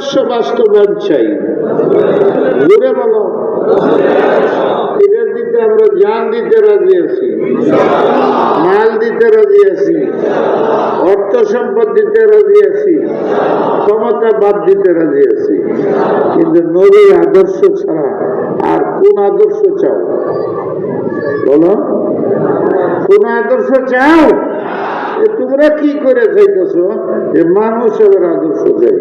আদর্শ বাস্তবায়ন চাই। জোরে বলো, এটার দিতে আমরা জান দিতে রাজি আছি, মাল দিতে রাজি আছি, অর্থ সম্পদ দিতে রাজি আছি, ক্ষমতা বাদ দিতে রাজি আছি। কিন্তু নবীর আদর্শ ছাড়া আর কোন আদর্শ চাও? বলো, কোন আদর্শ চাও? তোমরা কি করে চাইতেছ যে মানুষের আদর্শ চাই?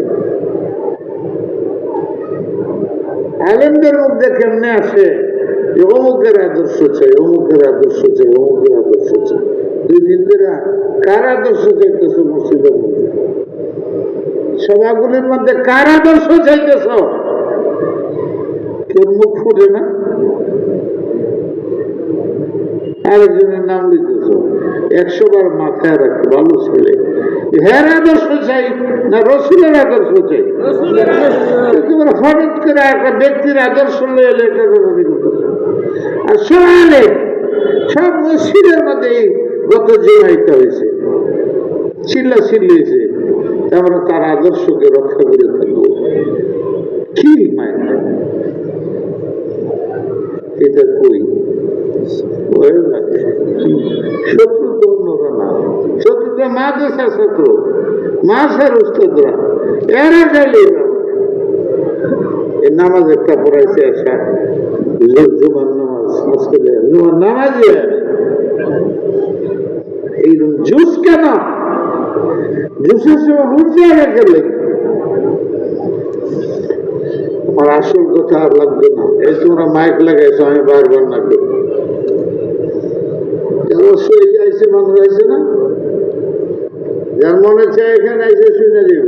আলেমদের মধ্যে কেমনে আসে যে অমুকের আদর্শ চাই, অমুকের আদর্শ চাই, অমুকের আদর্শ চাই? দুই দিন ধরে কার আদর্শ চাইতেছ? মসজিদের মধ্যে সভাগুলির মধ্যে কার আদর্শ চাইতেছ? কেউ মুখ ফুটে না, আরেকজনের নাম লিখতেছ। 100 বার মাথায় রাখতে ভালো ছেলে, হ্যাঁ আদর্শ চাই না রসুলের আদর্শ চাই? তোমরা হঠাৎ করে একটা ব্যক্তির আদর্শ লয়ে এলে এটা করতেছ। আর সবাই সব মসজিদের মধ্যে গত জমাইতে হয়েছে, চিল্লা চিল্লি হয়েছে, আমরা তার আদর্শকে রক্ষা করে থাকবো। কি মায় এটা কই? শত্রু তো অন্যরা না, শত্রু তো মাদ্রাসা শত্রু, মাসের উস্তাদরা, এরা গেলে নামাজ একটা পড়াইছে আসা জুমার নামাজ, আজকে জুমার নামাজই এইরকম জুস কেন? জুসের সময় উঠে গেলে আমার আসল কথা আর লাগবে না। এই তোমরা মাইক লাগাইছো, আমি বারবার না করি। আইসে মানুষ আছে না, যার মনে চায় এখানে আইসে শুনে যাব।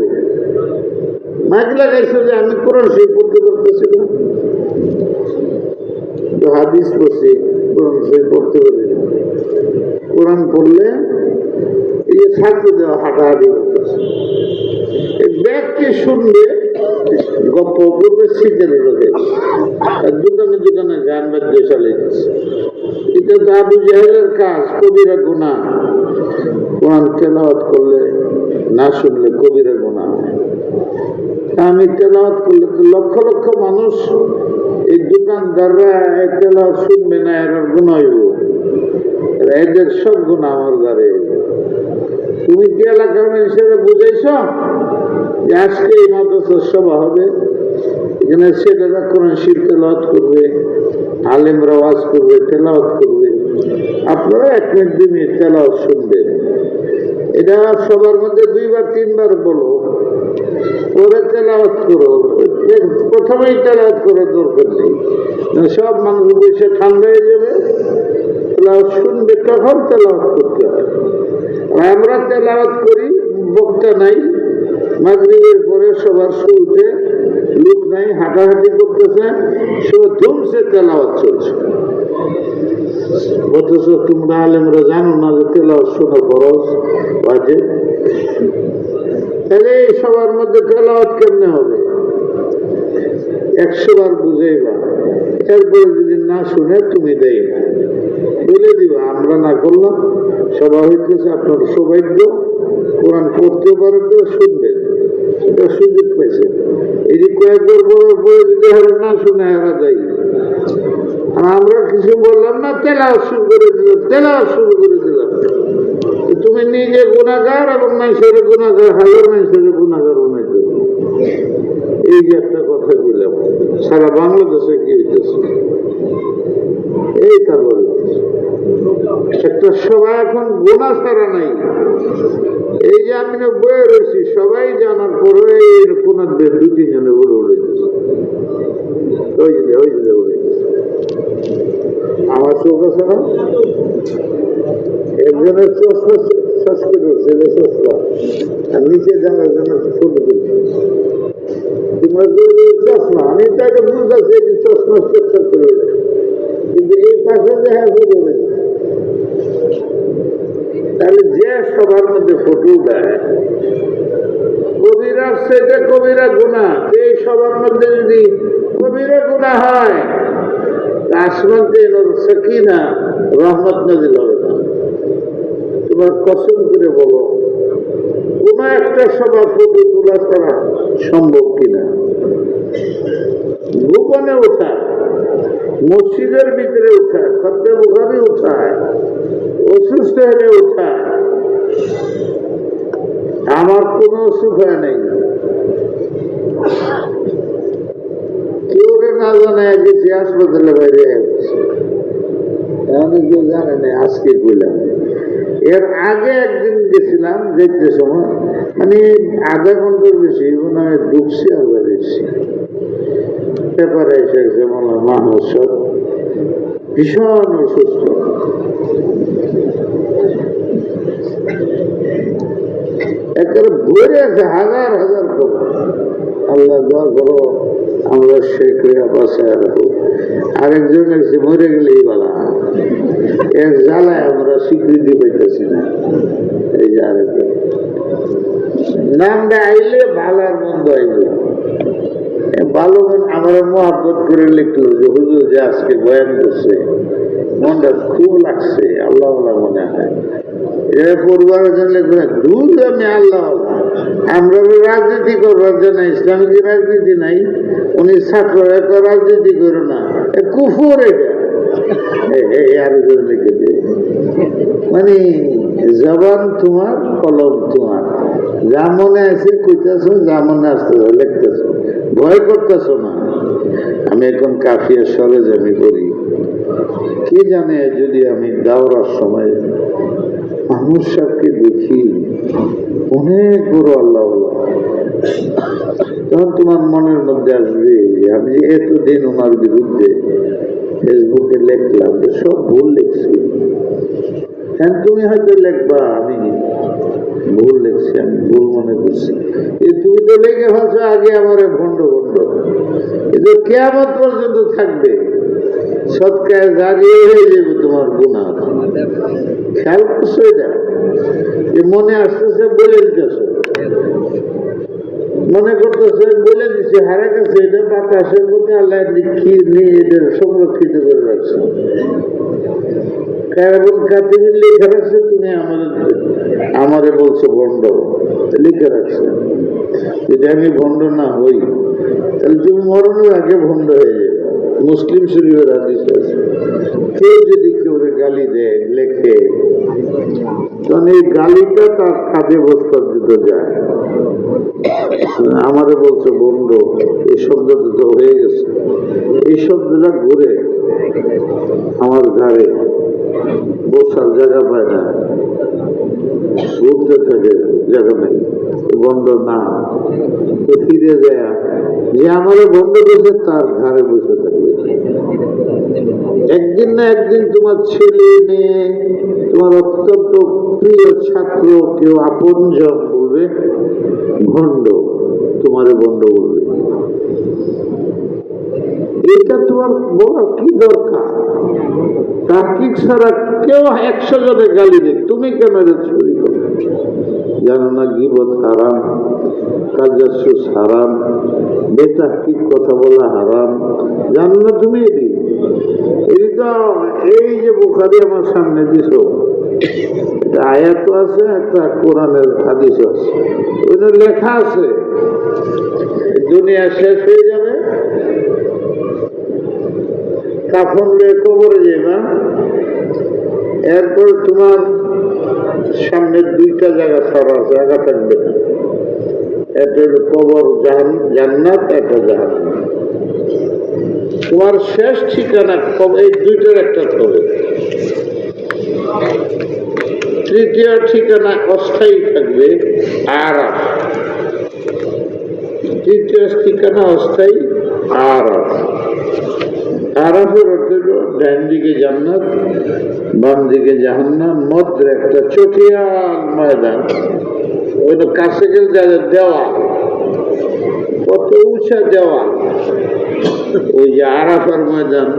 মাইক লাগাইছো যে আমি কোরআন শরীফ পড়তে পারতেছি না, হাদিস পড়ছি, কোরআন শরীফ পড়তে পারি না। কোরআন পড়লে এই যে ছাত্র দেওয়া হাঁটাহাঁটি করতেছে, ব্যাগকে শুনবে গপ্প করবে, শীতের রোগে দোকানে দোকানে গান বাদ্য চালাইতেছে। এটা তো আবু জাহেলের কাজ, কবিরা গুনাহ। কোরআন তেলাওয়াত করলে না শুনলে কবিরা গুনাহ। আমি তেলাওয়াত করলে তো লক্ষ লক্ষ মানুষ, এই দোকানদাররা তেলাওয়াত শুনবে না, এরা গুনাহ হইব, এদের সব গুনাহ আমার ঘরে। তুমি কি এলাকার হিসেবে বুঝাইছ যে আজকে এই মাদ্রাসার সভা হবে, এখানে ছেলেরা কোরআন শরীফ তেলাওয়াত করবে, আলেমরা ওয়াজ করবে, তেলাওয়াত করবে, আপনারা 1 মিনিট 2 মিনিট তেলাওয়াত শুনবেন। এটা সবার মধ্যে 2 বার 3 বার বলো, পরে তেলাওয়াত করো। প্রথমেই তেলাওয়াত করার দরকার নেই, সব মানুষ বসে ঠান্ডা হয়ে যাবে। তেলাওয়াত শুনবে, তখন তেলাওয়াত করতে হয়। আমরা তেলাওয়াত করি, বক্তা নাই, মাগরিবের পরে সবার শুরুতে লোক নাই, হাঁটাহাঁটি করতেছে, ধুমসে তেলাওয়াত চলছে। অথচ তোমরা আলেমরা জানো না যে তেলাওয়াত শোনা ফরজ, ওয়াজিব। তাহলে এই সবার মধ্যে তেলাওয়াত কেমনে হবে? 100 বার বুঝাইবা, এরপরে যদি না শুনে তুমি দেই না বলে দিবা, আমরা না করলাম, সভা হইতেছে, আপনার সৌভাগ্য, কোরআন পড়তে পারে তো শুনবেন, এটা সুযোগ পাইছে। এই যে কয়েকবার বলার পরে যদি হারা না শুনে হারা যাই, আর আমরা কিছু বললাম না, তেলাওয়াত শুরু করে দিলাম, তেলাওয়াত শুরু করে দিলাম। তুমি নিজে গুনাহগার এবং মানুষের গুনাহগার, হাজার মানুষের গুনাহগার বানাই দেবে। এই যে একটা কথা বললাম, সারা বাংলাদেশে কি হইতেছে এই তারপরে একটা সবাই এখন গুনাহ ছাড়া নাই। এই যে আমি বয়ে রয়েছি, সবাই জানার পরে কোনার 2-3 জনে বলে উড়েছে, ওই যে উড়েছে। আমার চোখ আছে না, একজনের চশমা শেষ করে ছেলে চশমা, আর নিচে জানার জন্য ছোট তোমার চশমা, আমি তাকে বুঝতেছি যে চশমা চেষ্টা করে, কিন্তু এই পাশে যে হ্যাঁ বুঝে গেছে। তাহলে যে সবার মধ্যে ফটো দেয়, কবিরার সেটা কবিরা গুনাহ, এই সবার মধ্যে যদি কবিরা গুনাহ হয়, আসমান থেকে সাকিনা রহমত নাযিল হবে না। তোমার কসম করে বলো, কোন একটা সভা ফটো তোলা ছাড়া সম্ভব কিনা। গোপনে ওঠা, মসজিদের ভিতরে ওঠা, খদ্দে বুখারি ওঠায়, অসুস্থ হলে ওঠায়, আমার কোনো অসুখ হয় নাই। কেউ না জানে গেছি হাসপাতালে বাইরে আমি কেউ জানে না, আজকে বললাম। এর আগে একদিন গেছিলাম দেখতে সময়, মানে আধা ঘন্টার বেশি মনে হয় ঢুকছি আর বেরিয়েছি। পেপারে এসেছে বললাম মাহমুদ সব ভীষণ অসুস্থ। একেবারে ভরে আছে হাজার হাজার খবর। আল্লাহ দোয়া করো আমরা শেখরিয়া বাসায় রাখো। আরেকজন এসে মরে গেলেই বলা, এর জ্বালায় আমরা স্বীকৃতি পাইতেছি না। এই যে আরেকজন নামটা আইলে ভালার মন্দ আইলে ভালো মন আমার মহাব্বত করে লিখলো যে হুজুর যে আজকে বয়ান করছে মনটা খুব লাগছে, আল্লাহ মনে হয়। এরা পরিবারের জন্য লিখবে না দূর আমি আল্লাহ। আমরা রাজনীতি করবার জন্য, ইসলামিক রাজনীতি নাই। উনি ছাত্র রাজনীতি করো না, কুফুর এটা আর লিখে দিয়ে। মানে জবান তোমার, কলম তোমার, যা মনে আছে কইতেছ, যা মনে আসতেছ লিখতেছ, ভয় করতেছ না। আমি এখন কাফিয়া সরেজমি করি, কে জানে যদি আমি দাওরার সময় মানুষ সাহেবকে দেখি অনেক বড় আল্লাহ, তখন তোমার মনের মধ্যে আসবে যে আমি যে এতদিন ওনার বিরুদ্ধে ফেসবুকে লিখলাম, সব ভুল লিখছি। হ্যাঁ তুমি হয়তো লিখবা আমি ভুল লিখছি, আমি ভুল মনে করছি। তুমি তো লেগে ফেলছো আগে আমার ভণ্ড ভণ্ড, কিন্তু কিয়ামত পর্যন্ত থাকবে। সৎকায় জারিয়ে হয়ে যাবে তোমার গুনাহ। খেয়াল করছো এটা? যে মনে আসতেছে বলে দিতেছ, মনে করতেছে বলে দিচ্ছে, হারে গেছে এটা বাতাসের মধ্যে আল্লাহ লিখি নিয়ে এদের সংরক্ষিত করে রাখছে। কারণ কাতির লিখে রাখছে, তুমি আমারে বলছো ভণ্ড, লিখে রাখছে। যদি আমি ভণ্ড না হই তাহলে তুমি মরণের আগে ভণ্ড হয়ে যাবে। মুসলিম শরীফের হাদিস আছে, কেউ যদি কেউ গালি দেয় লেখে, তখন এই গালিটা তার কাজে বস্তার দিতে যায়। আমারে বলছে বন্ধ, এই শব্দটা তো হয়ে গেছে, এই শব্দটা ঘুরে আমার ঘরে বসার জায়গা পায় না, ঘুরতে থাকে, জায়গা নেই, বন্ধ না তো ফিরে যায় যে আমারে বন্ধ করেছে তার ঘরে বসে থাকবে। একদিন না একদিন তোমার ছেলে মেয়ে, তোমার অত্যন্ত প্রিয় ছাত্র, কেউ আপনজন বলবে ভণ্ড, তোমারে ভণ্ড বলবে। এটা তোমার বলার কি দরকার? তার্কিক ছাড়া কেউ 100 জনে গালি দেয়, তুমি কেন চুরি করো? জানো না গীবত হারাম, কাজাসুস হারাম, বেতাহকিক কথা বলা হারাম, জানো না তুমি? এটি তো এই যে বুখারী আমার সামনে দিছো, আয়াত আছে, একটা কোরআনের হাদিস আছে, ওইটা লেখা আছে দুনিয়া শেষ হয়ে যাবে, কাফন লয়ে কবরে যাবে, এরপর তোমার সামনে 2টা জায়গা ছাড়া আছে, জায়গা থাকবে না। একটা হলো কবর জান্নাত, একটা জাহান্নাম। তোমার শেষ ঠিকানা এই 2টার একটা হবে। তৃতীয় ঠিকানা অস্থায়ী থাকবে আরাফ, তৃতীয় ঠিকানা অস্থায়ী আরাফ। আরাফের অর্থ ডান দিকে জান্নাত, বাম দিকে জাহান্নাম, মধ্যে একটা চটিয়াল ময়দান, ওইটা কাছে গেলে দেওয়া, কত উঁচা দেওয়া, ওই যে আরাফার ময়দান।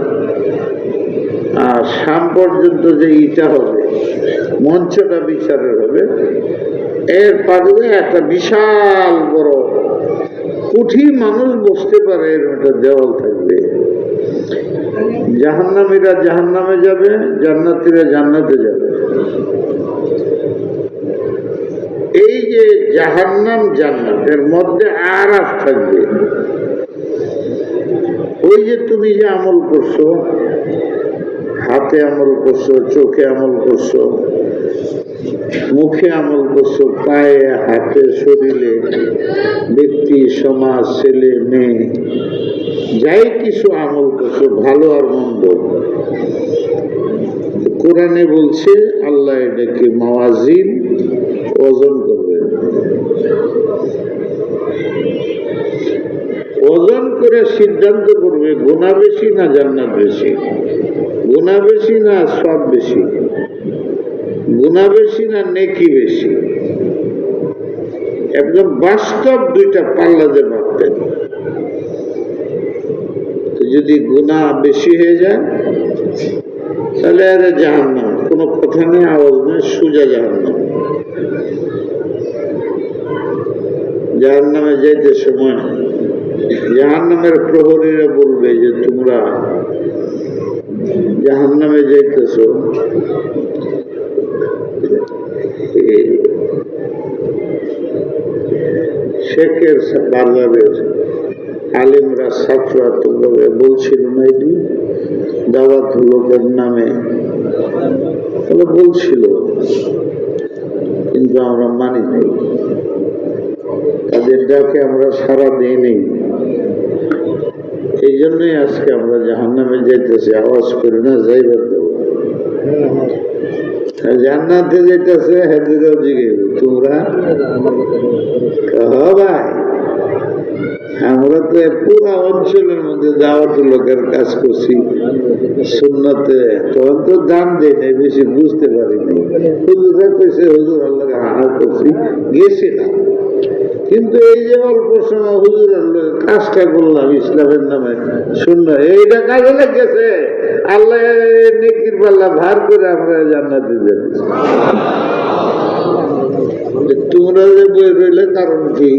আর শাম পর্যন্ত যে ইটা হবে, মঞ্চটা বিচারের হবে, এর পাশে একটা বিশাল বড় কুঠি, মানুষ বসতে পারে, এর একটা দেওয়াল থাকবে। জাহান্নামীরা জাহান্নামে যাবে, জান্নাতীরা জান্নাতে যাবে। এই যে জাহান্নাম জান্নাতের মধ্যে আরাফ থাকবে। ওই যে তুমি যে আমল করছো, হাতে আমল করছো, চোখে আমল করছো, মুখে আমল করছো, পায়ে হাতে শরীরে, ব্যক্তি সমাজ ছেলে মেয়ে যাই কিছু আমল করছো ভালো আর মন্দ, কোরআনে বলছে আল্লাহ এটাকে মাওয়াজিন ওজন করবেন। ওজন করে সিদ্ধান্ত করবে গুনাহ বেশি না জান্নাত বেশি, গুনাহ বেশি না সওয়াব বেশি, গুনাহ বেশি না নেকি বেশি। একদম বাস্তব দুইটা পাল্লাতে মাপবেন। যদি গুনাহ বেশি হয়ে যায় তাহলে আর জাহান্নাম, কোনো কথা নেই, আওয়াজ নেই, সোজা জাহান্নাম। জাহান্নামে যাইতে সময় জাহান্নামের প্রহরীরা বলবে যে তোমরা জাহান্নামে যাইতেছ, শেখের বাজারের আলিমরা ছাত্ররা তোমরা বলছিল না এটি দাওয়াত লোকের নামে, তাহলে বলছিল কিন্তু আমরা মানি নাই, তাদের ডাকে আমরা সাড়া দিই নেই। এই জন্যই আজকে আমরা জাহান্নামে যাইতেছি, আওয়াজ করি না, যাইবার দেব। জান্নাতে যাইতেছে হেদিরাও জিগে তোমরা ভাই, আমরা তো পুরো অঞ্চলের মধ্যে দাওয়াত লোকের কাজ করছি সুন্নতে, তখন তো দাম দেয় নাই, বেশি বুঝতে পারিনি। হুজুরা কইছে হুজুর আল্লাহ হার করছি, গেছিলাম, কিন্তু এই যে অল্প সময় হুজুরের কাজটা করলাম ইসলামের নামে শূন্য, এইটা কাজে লেগেছে, আল্লাহ নেকির পাল্লা ভার করে আমরা জান্নাতে দেব। তোমরা যে বই রইলে কারণ কি?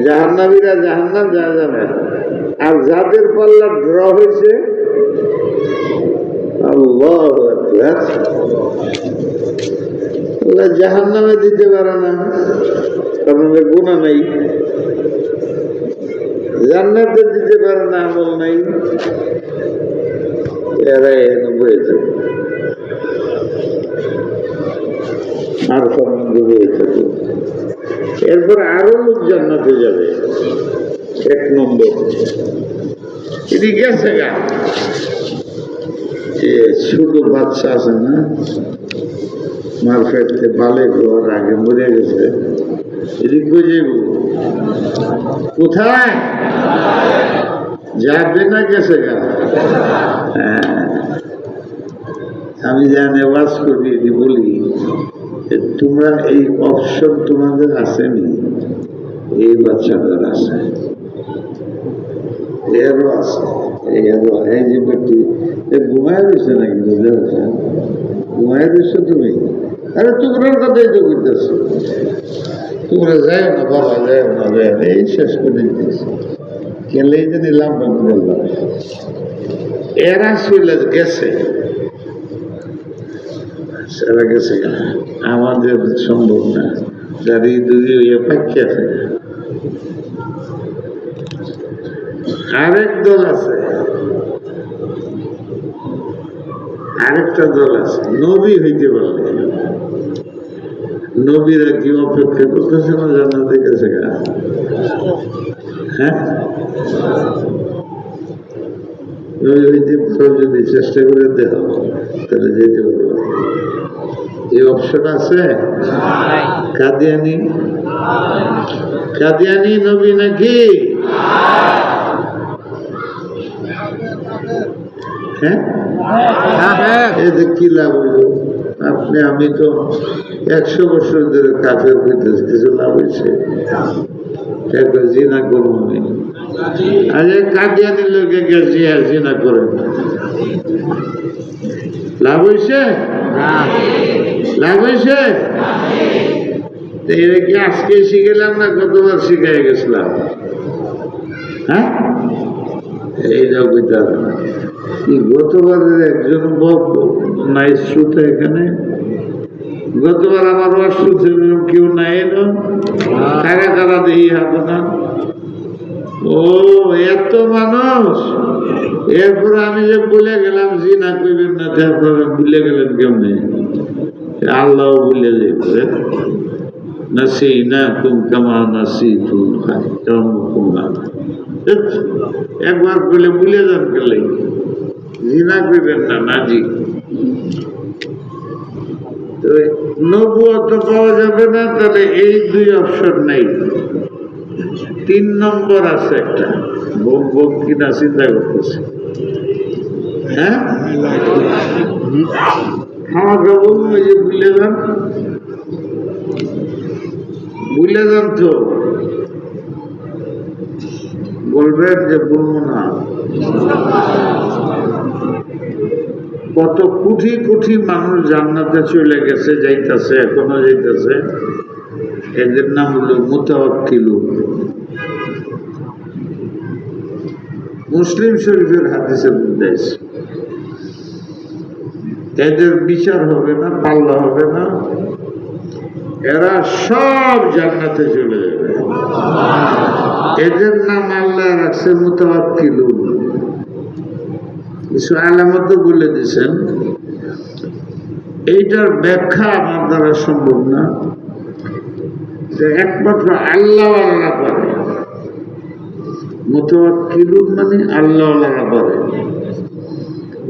জাহান্নামীরা জাহান্নাম যা জানে, আর যাদের পাল্লা ড্র হয়েছে আল্লাহু আকবার, আল্লাহ জাহান্নামে দিতে পারে না, কারণ গুনাহ নাই। জান্নাতে দিতে পারে না, আমল নাই, এরা এনে বয়ে যাবে আর সম্বন্ধে বয়ে থাকবে। এরপর আরো লোক জান্নাতে যাবে। এক নম্বর এটি গেছে গা, ছোট বাচ্চা আছে না, মার ফেটতে বালে ঘর আগে মরে গেছে, এদিক বুঝে কোথায় যাবে না, গেছে গা। আমি জানি ওয়াজ করি, এটি বলি তোমরা এই অপশন তোমাদের আসেনি, এই বাচ্চাদের আছে, এরও আছে, এরও। এই যে ব্যক্তি ঘুমায় রয়েছে নাকি, ঘুমায় রয়েছে তুমি, আরে তোমরার কথাই তো করতেছ, তোমরা যাও না বাবা, যাও না, এই শেষ করে দিতেছি, খেলেই যে নিলাম বললাম। এরা চলে গেছে, এরা গেছে কেন, আমাদের সম্ভব না, যার এই দুই পাখি আছে। আরেক দল আছে, আরেকটা দল আছে, নবী হইতে পারলে, নবীরা কি অপেক্ষা করতেছে না জান্নাতে গেছে গা? হ্যাঁ, নবী হইতে যদি চেষ্টা করে দেখো তাহলে যেতে পারবো। এই অপশন আছে? কাদিয়ানি, কাদিয়ানি নবী নাকি? হ্যাঁ, এতে কি লাভ হইল? আপনি আমি তো 100 বছর ধরে কাফের হইতেছে, কিছু লাভ হয়েছে? জিনা করবো নি, আরে কাদিয়ানির লোকে জিনা করেন, লাভ হয়েছে? লাভ হয়েছে? এটা কি আজকে শিখেলাম না কতবার শিখাই গেছিলাম? হ্যাঁ, এইটাও বুঝতে হবে না। গতবারের একজন নাই শ্রোতা এখানে গতবার আমার অসুস্থ কেউ নাই এলো, কারা কারা দেখি হাত না। ও এত মানুষ, এরপরে আমি যে বলে গেলাম জিনা করবেন না, তারপরে ভুলে গেলেন কেমনে? আল্লাহ ভুলে যাবে। নাসিনাকুম কামা নাসিতুল একবার বলে ভুলে যান গেলে জিনা করবেন না, নাজি। নবুয়ত পাওয়া যাবে না, তাহলে এই দুই অপশন নেই। 3 নম্বর আছে একটা, বোম কিনা চিন্তা করতেছে। হ্যাঁ, খাওয়া খাবো ওই যে ভুলে যান, ভুলে যান তো বলবেন যে বলবো না। কত কোটি কোটি মানুষ জান্নাতে চলে গেছে, যাইতেছে, এখনো যাইতেছে। এদের নাম হলো মুতাওয়াক্কিলুন। মুসলিম শরীফের হাদিসে বুঝাইছে এদের বিচার হবে না, পাল্লা হবে না, এরা সব জান্নাতে চলে যাবে। এদের নাম আল্লাহ রাখছে মুতাওয়াক্কিলুন। কিছু আলামত বলে দিয়েছেন, এইটার ব্যাখ্যা আমার দ্বারা সম্ভব না, যে একমাত্র আল্লাহওয়ালারা পারে। মুতাওয়াক্কিলুন মানে আল্লাহওয়ালারা পারে।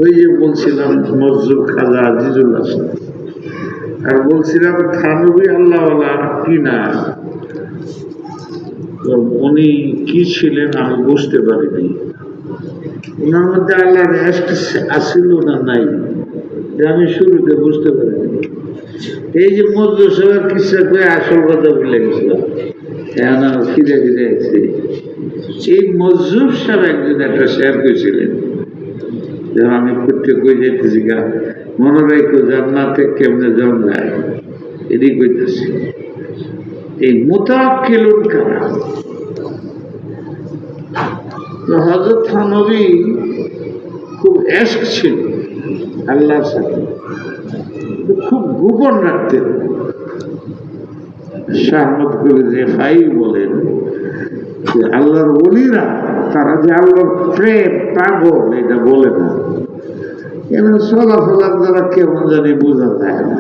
ওই যে বলছিলাম মজজুর খাজা আজিজুল হাসান, আর বলছিলাম থানবী আল্লাহওয়ালা কিনা, উনি কি ছিলেন আমি বুঝতে পারিনি। ওনার মধ্যে আল্লাহর ইশক আসিল না নাই, আমি শুরুতে বুঝতে পারিনি। এই যে মজজুর সাহেবের কিসা করে আসল কথা ভুলে গেছিলাম, ফিরে ফিরে আসছি। এই মজজুর সাহেব একদিন একটা শেয়ার করেছিলেন, যখন আমি করতে কই যেতেছি গা, মনে রাখো জান্নাতে কেমনে যাওয়া যায়, এদিক কইতেছি। এই মুতাওয়াক্কিলুন কারা? তো হযরত থানবী খুব ইশক ছিল আল্লাহর সাথে, খুব গোপন রাখতেন। শাহ আহমদ রেফাই বলেন যে আল্লাহর ওলিরা, তারা যে আল্লাহর প্রেম পাগল এটা বলে না, এমন চলাফেরার দ্বারা কেমন জানি বোঝা যায় না।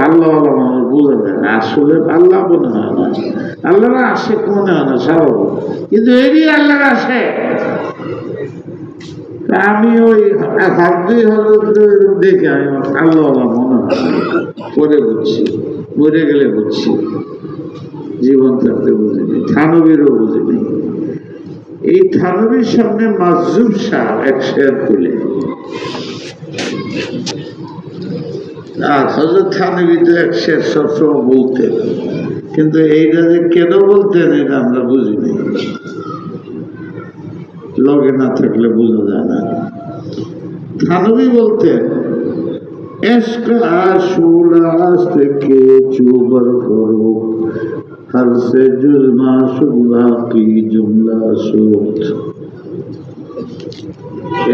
আল্লাহ মানুষ বোঝা যায় না, আসলে আল্লাহ মনে হয় না, আল্লাহরা আসে মনে হয় না স্বাভাবিক, কিন্তু এরই আল্লাহরা আসে। আমি ওই হাত দুই দেখে আমি আল্লাহ মনে হয়, পরে বুঝছি, মরে গেলে বুঝছি, জীবন থাকতে বুঝিনি, থানবীরও বুঝিনি। এই থানবীর সামনে মাজজুব শাহ এক শেয়ার তুলে, আর হযরত থানবী তো এক শের সবসময় বলতেন, কিন্তু এইটা যে কেন বলতেন এটা আমরা বুঝিনি, লগে না থাকলে বোঝা যায় না। থানবী বলতেন, इश्क आशूला के चूबर फरोख हर से जुज माशुल्ला की जुमला सूत।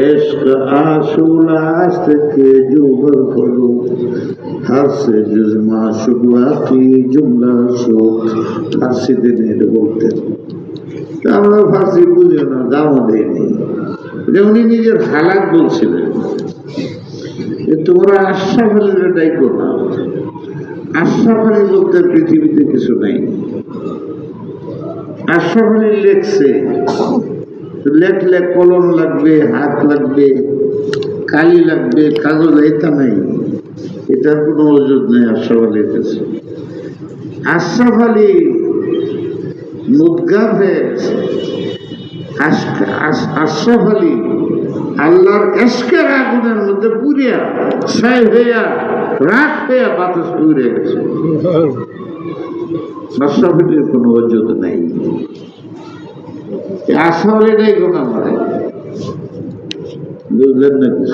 इश्क आशूला के चूबर फरोख हर से जुज माशुल्ला की जुमला सूत। फारसी दिन बोलते আমরা ফার্সি বুঝি না, দামও দেয়নি। উনি নিজের হালাত বলছিলেন, তোমরা আশরাফ আলীর ডাইকো না, আশরাফ আলী বলতে পৃথিবীতে কিছু নাই। আশরাফ আলী লেখছে, লেখলে কলম লাগবে, হাত লাগবে, কালি লাগবে, কাগজ, এটা নাই, এটার কোনো ওজুদ নেই আশরাফ আলীর কাছে। আশরাফ আলী মুদগার হয়ে গেছে। আশরাফ আলী আল্লাহর ইশকের আগুনের মধ্যে পুরিয়া ছাই হইয়া রাখ হইয়া বাতাস উড়ে গেছে। আশরাফ আলীর কোনো ওজুদ নাই, আশরাফ আলীটাই গোনা মারে, বুঝলেন নাকি?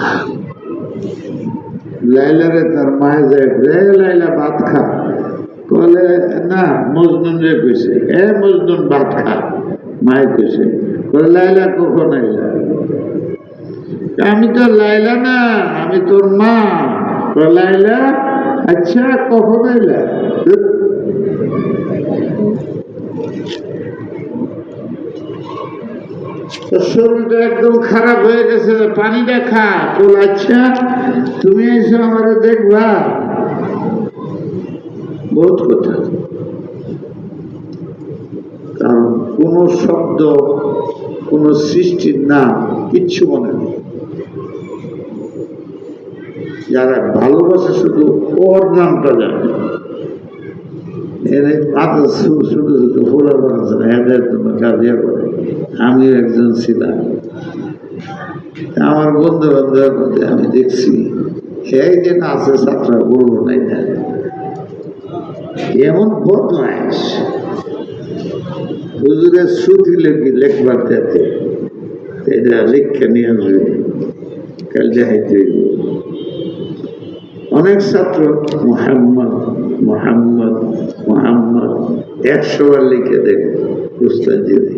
লাইলারে তার মায়ে যায়, লাইলা ভাত খা, বলে না মজনুন রে কইছে, এ মজনুন ভাত খা, মায়ে কইছে। বলে লাইলা কখন আইলা? আমি তো লাইলা না, আমি তোর মা। লাইলা আচ্ছা কখন এলে? শরীরটা একদম খারাপ হয়ে গেছে, পানিটা খা। বল আচ্ছা তুমি এসে আমার দেখবা? বহুত কথা। কারণ কোন শব্দ, কোন সৃষ্টির নাম কিচ্ছু মনে নেই। যারা ভালোবাসে শুধু ওর নামটা জানে। এর মাথা ছোট ছোট ফোলা বানাচ্ছে না, এদের জন্য কাজিয়া করে। আমিও একজন ছিলাম। আমার বন্ধু বান্ধবের মধ্যে আমি দেখছি একদিন আছে ছাত্র বলবো নাই না, এমন বদমাইশ হুজুরের শ্রুতি লেখবার যাতে এটা লেখা নিয়ে আসবে, কাল যাইতে অনেক ছাত্র মোহাম্মদ মোহাম্মদ মোহাম্মদ 100 বার লিখে দেবে উস্তাদ যদি।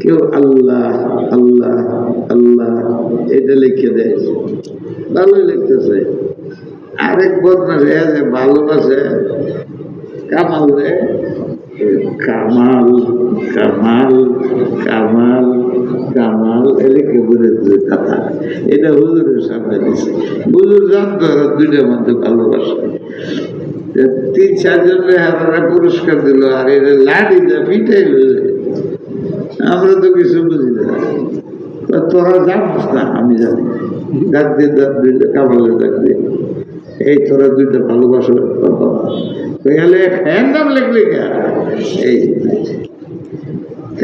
কেউ আল্লাহ আল্লাহ আল্লাহ এটা লিখে দেয়, ভালোই লিখতেছে। আরেক বদমাস যে ভালোবাসে কামাল রে, কামাল কামাল কামাল কামাল এলিকে বলে কথা। এটা হুজুরের সামনে দিচ্ছে। হুজুর জানতো ওরা দুইটার মধ্যে ভালোবাসে। 3-4 জন হারা পুরস্কার দিল, আর এটা লাঠি যা পিটাই হয়ে। আমরা তো কিছু বুঝি না। তোরা জানিস না? আমি জানি। ডাক দিয়ে দুইটা কামালে ডাক দিয়ে, এই তোরা দুইটা ভালোবাসো নাম লিখলি কে? এই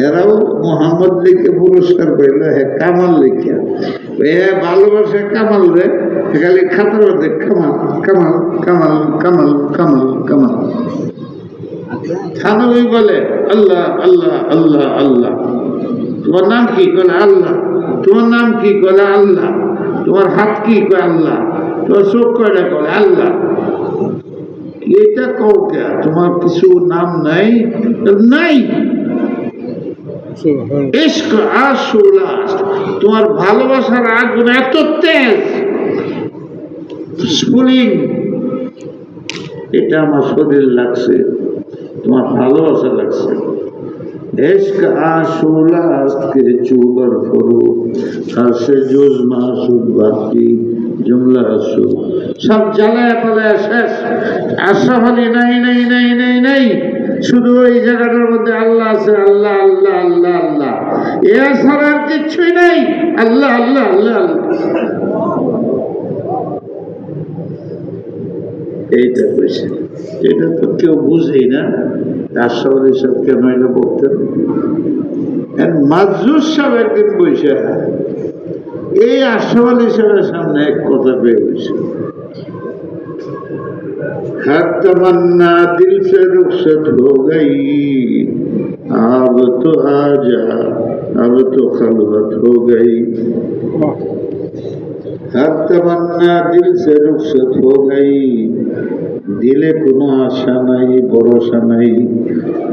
এরাও মোহাম্মদ লিখে পুরস্কার পেল, হ্যাঁ কামাল লিখে ভালোবাসে কামাল রে, খালি খাতার মধ্যে কামাল কামাল কামাল কামাল কামাল কামাল। থানবী বলে আল্লাহ আল্লাহ আল্লাহ আল্লাহ। তোমার নাম কি? বলে আল্লাহ। তোমার নাম কি? বলে আল্লাহ। তোমার হাত কি? কয় আল্লাহ। তোমার চোখ কয়টা? বলে আল্লাহ। এটা কও কে? তোমার কিছু নাম নাই? নাই। ইশক আশুলা, তোমার ভালোবাসার আগুন এত তেজ, স্ফুলিং, এটা আমার শরীর লাগছে, তোমার ভালোবাসা লাগছে। इश्क आशुलास्त के चूबर फरू हर से जुज मासूद बाकी जुमला असू सब জ্বালায় পালায় শেষ। আশরাফ আলী নাই নাই নাই নাই নাই, শুধু ওই জায়গাটার মধ্যে আল্লাহ আছে, আল্লাহ আল্লাহ আল্লাহ আল্লাহ, এছাড়া আর কিচ্ছুই নাই। আল্লাহ আল্লাহ আল্লাহ আল্লাহ, এইটা কইছে। এটা তো কেউ বুঝেই না। আশরাফ আলী সাহেব কেন এটা বলতেন? মাজরুর সাহেব একদিন বসে এই আশরাফ আলী সাহেবের সামনে এক কথা পেয়ে বসে, हर तमन्ना दिल से रुखसत हो गई, अब तो आजा अब तो खलवत हो गई। हर तमन्ना दिल से रुखसत हो गई, দিলে কোনো আশা নাই, ভরসা নাই,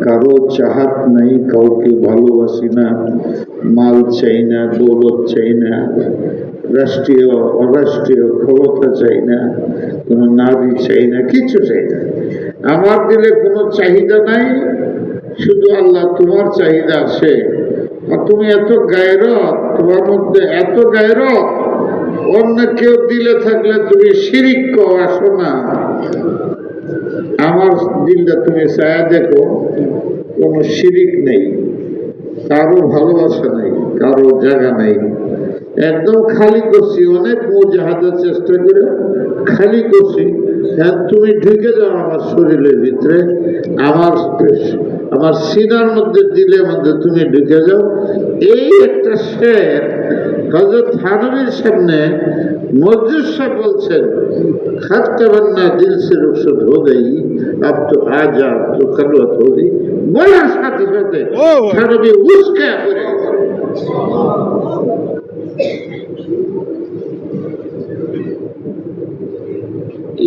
কারো চাহাত নাই, কাউকে ভালোবাসি না, মাল চাই না, দৌলত চাই না, রাষ্ট্রীয় অরাষ্ট্রীয় ক্ষমতা চাই না, কোনো নারী চাই না, কিছু চাই না। আমার দিলে কোনো চাহিদা নাই, শুধু আল্লাহ তোমার চাহিদা আছে। আর তুমি এত গায়রত, তোমার মধ্যে এত গায়রত, অন্য কেউ দিলে থাকলে তুমি শিরিক কও, আসো না। আমার দিলটা তুমি ছায়া দেখো, কোনো শিরিক নেই, কারো ভালোবাসা নেই, কারো জায়গা নেই, একদম খালি করছি। অনেক মুজাহাদার চেষ্টা করে খালি করছি। তুমি ঢুকে যাও আমার শরীরের ভিতরে, আমার সিনার মধ্যে, দিলের মধ্যে তুমি ঢুকে যাও। এই একটা শের হযরত থানবীর সামনে মজরুর সাহেব বলছেন, खत तमन्ना दिल से रुखसत हो गई, अब तो आजा अब तो खलवत हो गई। বলার সাথে সাথে থানবী উস্কে পড়ে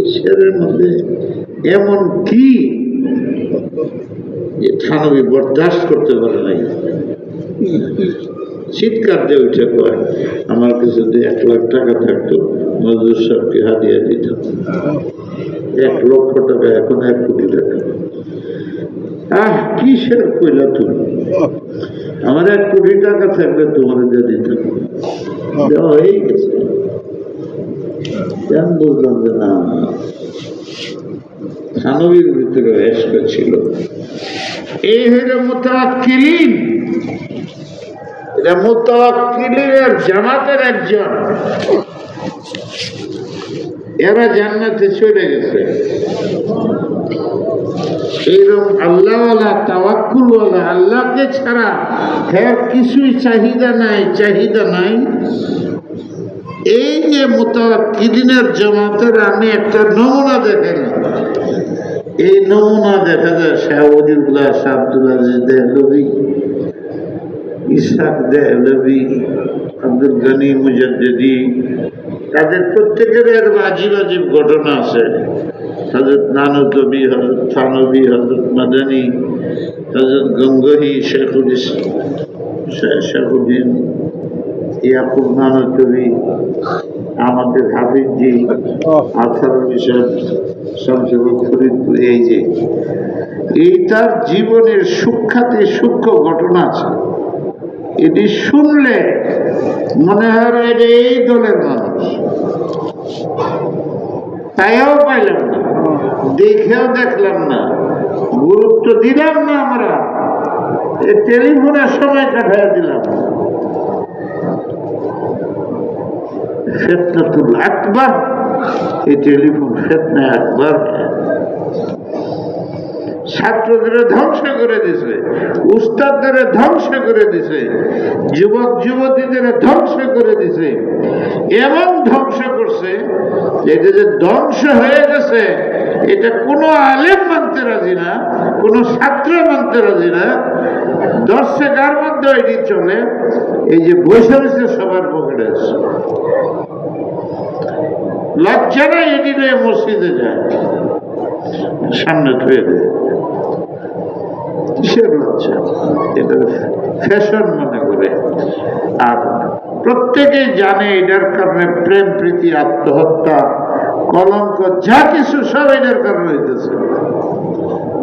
ঈশ্বরের মধ্যে এমন কি যে থানবী বরদাস্ত করতে পারে নাই। চিৎকার দিয়ে উঠে কয়, আমার কাছে যদি 1 লাখ টাকা থাকতো মজদুর সাহেবকে হাদিয়া দিতাম। 1 লক্ষ টাকা, এখন 1 কোটি টাকা। কিসের কইলা তুমি? আমার 1 কোটি টাকা থাকলে তোমার দিয়ে দিতাম, দেওয়া হয়ে গেছে। বুঝলাম যে না, থানবীর ভিতরে এসক ছিল। এই হইল মুতাওয়াক্কিলিন। এটা মুতাওয়াক্কিলিনের জামাতের একজন। এরা জান্নাতে চলে গেছে। এইরকম আল্লাহওয়ালা, তাওয়াক্কুলওয়ালা, আল্লাহকে ছাড়া এর কিছুই চাহিদা নাই। এই যে মুতাওয়াক্কিলিনের জামাতের আমি একটা নমুনা দেখালাম। এই নমুনা দেখা যায় শাহ ওলিউল্লাহ, শাহ আব্দুল আজিজ দেহলভী, ইসহাক দেহলভী, আব্দুল গনি মুজাদ্দিদি, তাদের প্রত্যেকের এর আজীব ঘটনা আছে। হযরত নানুতবি, হযরত থানবী, হযরত মাদানী, হযরত গঙ্গোহী, শেখুদ্দিন ইয়াকুব নানুতবি, আমাদের হাফিজজি, আথারুল ইসলাম শামসুল ফরিদপুর। এই তার জীবনের সূক্ষ্ম ঘটনা আছে। এটি শুনলে মনে হয় এটা এই দলের মানুষ। তাইও পাইলাম না, দেখেও দেখলাম না, গুরুত্ব দিলাম না। আমরা টেলিফোনের সময় কাটাইয়া দিলাম। ফিতনাতুল আকবার, এই টেলিফোন ফিতনা আকবার। ছাত্রদের ধ্বংস করে দিছে, উস্তাদদের ধ্বংস করে দিছে, যুবক যুবতীদের ধ্বংস করে দিছে। এমন ধ্বংস করছে এটা যে ধ্বংস হয়ে গেছে, এটা কোনো আলেম মানতে রাজি না, কোনো ছাত্র মানতে রাজি না। দর্শকের মধ্যে এটি চলে। এই যে বসে রয়েছে সবার পকেটে লজ্জা নাই, এটি নিয়ে মসজিদে যায়, সামনে ধুয়ে দেয়। কিসের লজ্জা? এটা ফ্যাশন মনে করে। আর প্রত্যেকেই জানে এটার কারণে প্রেম প্রীতি, আত্মহত্যা, কলঙ্ক, যা কিছু সব এটার কারণে হইতেছে।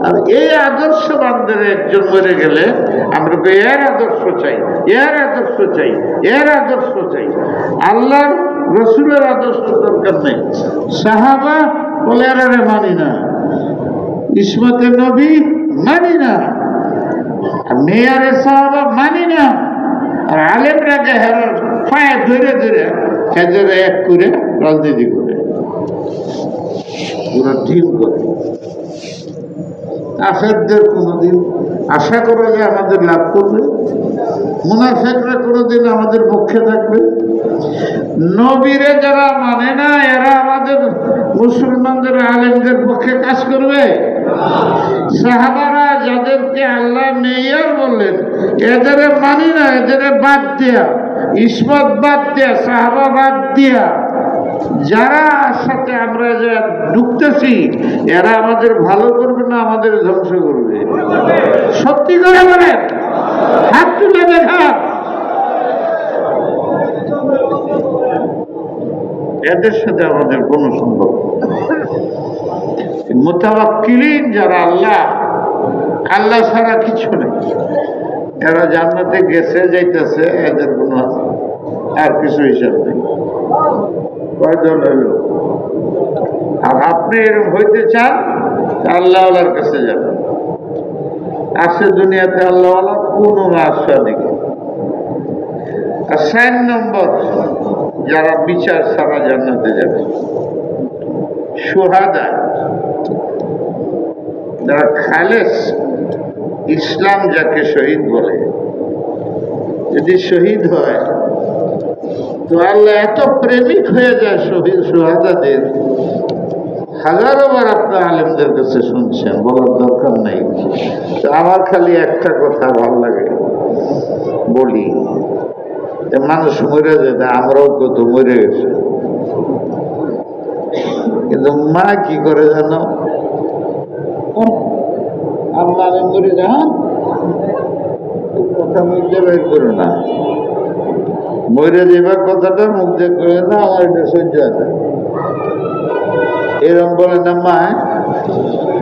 আর এই আদর্শবানদের একজন মরে গেলে আমরা এর আদর্শ চাই, এর আদর্শ চাই, এর আদর্শ চাই। আল্লাহর রসুলের আদর্শ দরকার নেই। সাহাবা বলে এরা মানি না, ইসমতে নবী মানি না, মেয়ারে সাহাবা মানি না। আর আলেমরাকে হেরার পায়ে ধরে ধরে হেজারে এক করে রাজনীতি করে, পুরো টিম করে। কাফেরদের কোনোদিন আশা করা যায় আমাদের লাভ করবে? মুনাফিকরা কোনোদিন আমাদের পক্ষে থাকবে? নবীরে যারা মানে না এরা আমাদের মুসলমানদের আলেমদের পক্ষে কাজ করবে? সাহাবারা যাদেরকে আল্লাহ মেয়র বললেন, এদের মানি না, এদের বাদ দেয়া, ইসমত বাদ দেয়া, সাহাবা বাদ দেয়া যারা সাথে আমরা যা ঢুকতেছি, এরা আমাদের ভালো করবে না আমাদের ধ্বংস করবে? সত্যি করে বলেন, হাত তুলে দেখা। এদের সাথে আমাদের কোনো সম্পর্ক। মুতাওয়াক্কিলিন যারা, আল্লাহ ছাড়া কিছু নেই, এরা জান্নাতে গেছে যাইতেছে, এদের কোনো আর কিছু হিসাব নেই। কয়জন হইল? আর আপনি এরকম হইতে চান, আল্লাহওয়ালার কাছে যাবেন। আছে দুনিয়াতে আল্লাহওয়ালা কোনো আস্বাদিকে। আর 4 নম্বর, যারা বিচার ছাড়া জান্নাতে যাবে, শুহাদা, যারা খালেস ইসলাম যাকে শহীদ বলে, যদি শহীদ হয় তো আল্লাহ এত প্রেমিক হয়ে যায় শহীদ শুহাদাদের। হাজারো বার আপনার আলেমদের কাছে শুনছেন, বলার দরকার নাই। আমার খালি একটা কথা ভালো লাগে বলি, মানুষ মরে যেতে, আমরাও কত মরে গেছে, কিন্তু মা কি করে জানো? আম্মা আমি মরে যান কথা বলতে বের করো না, মরে যাবার কথাটা মুখ দিয়ে কয়ে না, আমার এটা সহ্য হয় না। এরকম বলে না মা,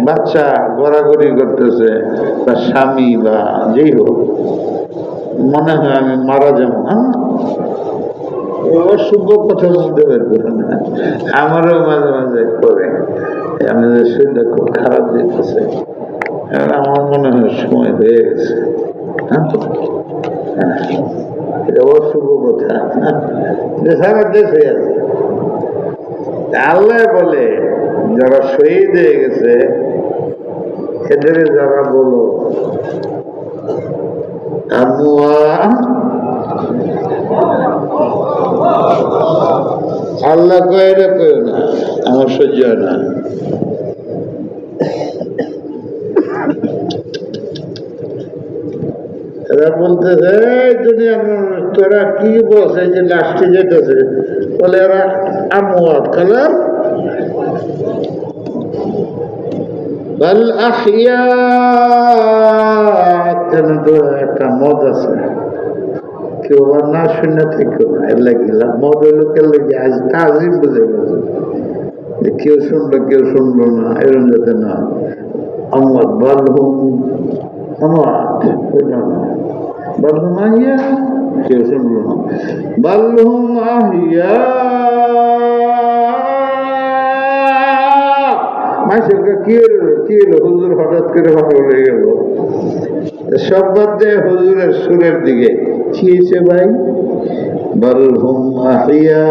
বাচ্চা গড়াগড়ি করতেছে বা স্বামী বা যেই হোক, মনে হয় আমি মারা যাবো। হ্যাঁ, অশুভ কথা বলতে বের করে না। আমারও মাঝে মাঝে করে, আমাদের শরীরটা খুব খারাপ দিতেছে, আমার মনে হয় সময় হয়ে গেছে। হ্যাঁ, এটা অশুভ কথা, সারা দেশে আছে। আল্লাহ বলে যারা শহীদ হয়ে গেছে এদের যারা বলো আল্লাহ কয়ে কেউ না, আমার সহ্য হয় না। এরা বলতেছে দুনিয়ার তোরা কি বলছে যে লাস্টে যেতেছে, বলে এরা আমওয়াত কালার বাল আহইয়া। তো একটা মদ আছে, কেউ আর না শুনে থেকেও না, এর লাগিলাম মদ হইলো কে লেগে আজ তাজিম বুঝে গেছে যে কেউ শুনলো কেউ শুনলো না, এরকম যাতে না। আমওয়াত বালহুম আমওয়াত হইল না, বালহুম আহিয়া, কেউ শুনলো না, বালহুম আহিয়া। কি হলো হুজুর হঠাৎ করে পাগল হয়ে গেল, সব বাদ দিয়ে হুজুরের সুরের দিকে কি হয়েছে ভাই? বালহুম আহিয়া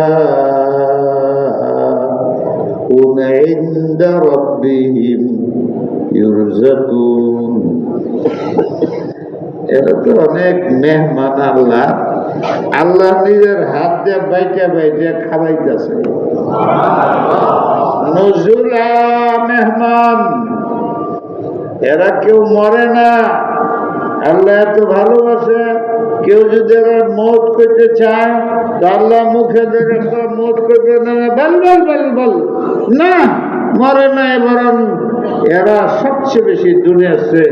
ইনদা রাব্বিহিম ইউরযাকুন। এরা তো অনেক মেহমান আল্লাহ, আল্লাহ নিজের হাত দিয়ে বাইটা বাইটা খাওয়াইতেছে। নজুলা মেহমান, এরা কেউ মরে না, আল্লাহ এত ভালোবাসে। কেউ যদি এরা মত করতে চায় আল্লাহ মুখে দেখে মত করবে না, বল বল বল বল না, মরে নাই, বরং এরা সবচেয়ে বেশি দুনিয়াতে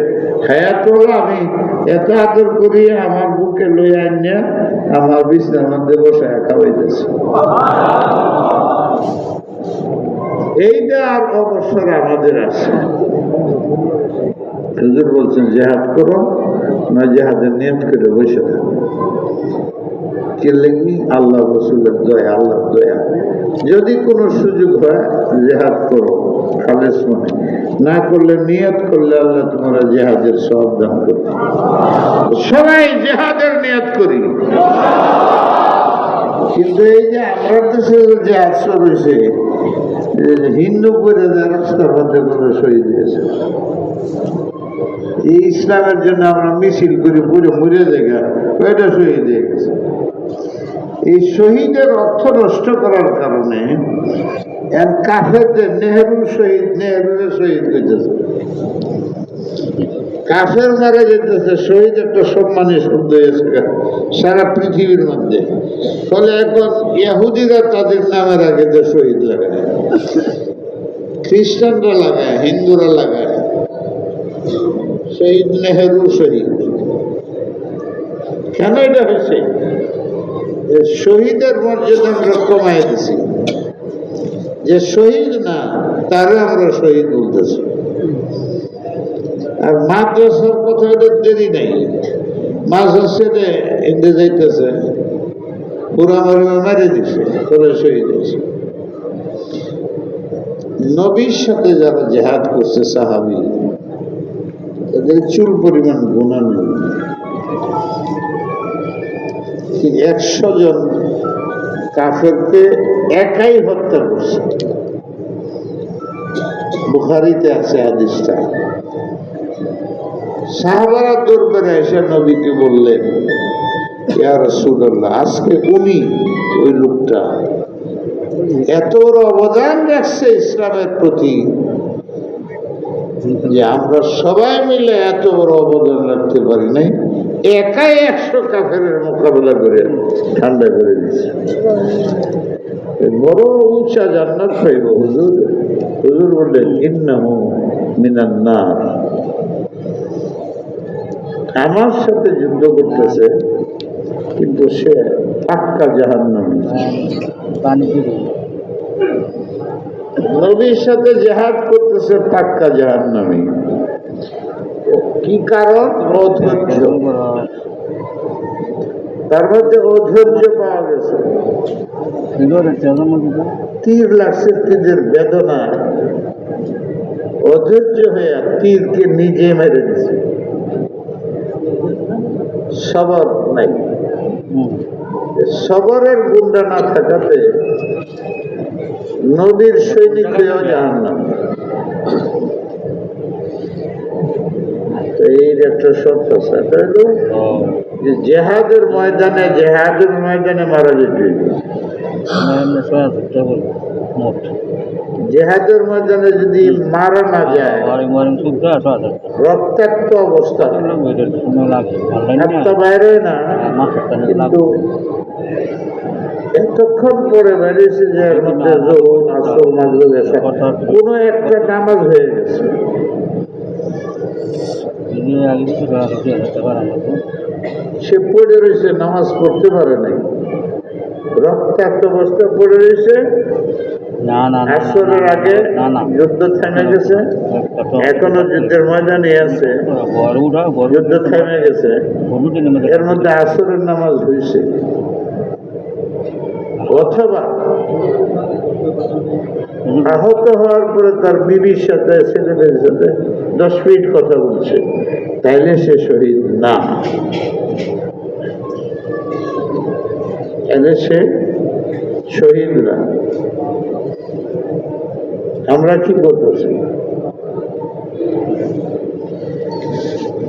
হায়াতুল। আমি এত আদর করি, আমার বুকে লই আনিয়া আমার বিছনার মধ্যে বসায় খাওয়াইতেছে। এইটা আর অবসর আমাদের আছে। হুজুর বলছেন জেহাদ করো না, জেহাদের নিয়ত করে বসে থাকো। কি লেগে? আল্লাহ রসুলের দয়া, আল্লাহ দয়া। যদি কোনো সুযোগ হয় জেহাদ করো খালেস মনে, না করলে নিয়ত করলে আল্লাহ তোমরা জেহাদের সওয়াব দান করবে। সবাই জেহাদের নিয়ত করি, কিন্তু এই যে আমরা দেশে জেহাদ শুরু হয়েছে, হিন্দু করে রাস্তার মধ্যে করে শহীদ হয়েছে। এই ইসলামের জন্য আমরা মিছিল করি, পুরো মরে জায়গা ওইটা শহীদ হয়ে গেছে। এই শহীদের অর্থ নষ্ট করার কারণে কাফেরদের নেহরুর শহীদ করতেছে। কাফের মারা যেতেছে, শহীদ একটা সম্মানী শব্দ হয়েছে সারা পৃথিবীর মধ্যে। ফলে এখন ইহুদিরা তাদের নামের আগে যে শহীদ লাগায়, খ্রিস্টানরা লাগায়, হিন্দুরা লাগায় শহীদ নেহরু শহীদ। কেন এটা হয়েছে? শহীদের মর্যাদা আমরা কমাই দিছি, যে শহীদ না তারা আমরা শহীদ বলতেছি। আর মাদ্রাসার কথা ওদের দেরি নাই, মাদ্রাসা হিন্দে যাইতেছে, পুরা মারে দিচ্ছে, তোরা শহীদ হয়েছে। নবীর সাথে যারা জেহাদ করছে সাহাবী, তাদের চুল পরিমাণ গুনাহ নেই। 100 জন কাফেরকে একাই হত্যা করছে। বুখারীতে আছে হাদিসটা। সাহাবারা দরবারে এসে নবীকে বললেন, ইয়া রাসূলুল্লাহ, আজকে উনি ওই লোকটা এত বড় অবদান রাখছে ইসলামের প্রতি যে আমরা সবাই মিলে এত বড় অবদান রাখতে পারি নাই, একাই 100 কাফের মোকাবেলা করে ঠান্ডা করে দিচ্ছে। বড় উঁচা জান্নাত পাইব হুজুর। হুজুর বললেন ইন্নাহু মিনান নার। আমার সাথে যুদ্ধ করতেছে কিন্তু সে পাক্কা জাহান্নামী। নবীর সাথে জেহাদ করতেছে পাক্কা জাহান্নামী। কি কারণ? অধৈর্য। তার মধ্যে অধৈর্য পাওয়া গেছে। তীর লাগছে, তীরের বেদনা, অধৈর্য হয়ে তীরকে নিজে মেরে দিছে। সবর নাই। সবরের গুন্ডা না থাকাতে নবীর সৈনিক হয়েও জাহান্নাম। এর একটা শর্ত আছে, যে জেহাদের ময়দানে মারা যেতে। জেহাদের ময়দানে যদি মারা না যায়, রক্তাক্ত অবস্থা, বাইরে না, কিন্তু এতক্ষণ পরে বেরিয়েছে যে এর মধ্যে জোহর, আসর, মাগরিব, এশা কোনো একটা নামাজ হয়ে গেছে। সে পড়ে রয়েছে, নামাজ পড়তে পারে নাই, রক্তাক্ত অবস্থা পড়ে রয়েছে। আসরের আগে যুদ্ধ থেমে গেছে, এখনো যুদ্ধের ময়দানে আছে, যুদ্ধ থেমে গেছে, এর মধ্যে আসরের নামাজ হয়েছে। অথবা আহত হওয়ার পরে তার বিবির সাথে, ছেলেদের সাথে 10 মিনিট কথা বলছে, তাইলে সে শহীদ না, এলে সে শহীদ না। আমরা কি করতেছি?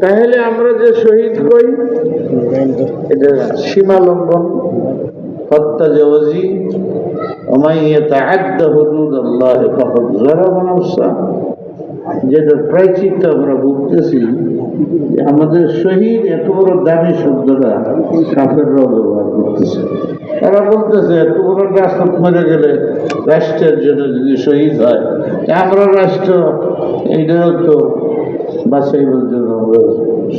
তাহলে আমরা যে শহীদ কই, এটা সীমা লঙ্ঘন, হত্যা জওয়াজি, যেটা প্রায়চিত্ত আমরা বুঝতেছি যে আমাদের শহীদ এত বড় দামি শব্দটা কাফেররাও ব্যবহার করতেছে। তারা বলতেছে এত বড় রাষ্ট্র মরে গেলে রাষ্ট্রের জন্য যদি শহীদ হয়, আমরা রাষ্ট্র এইটাও তো বাঁচাইবার জন্য আমরা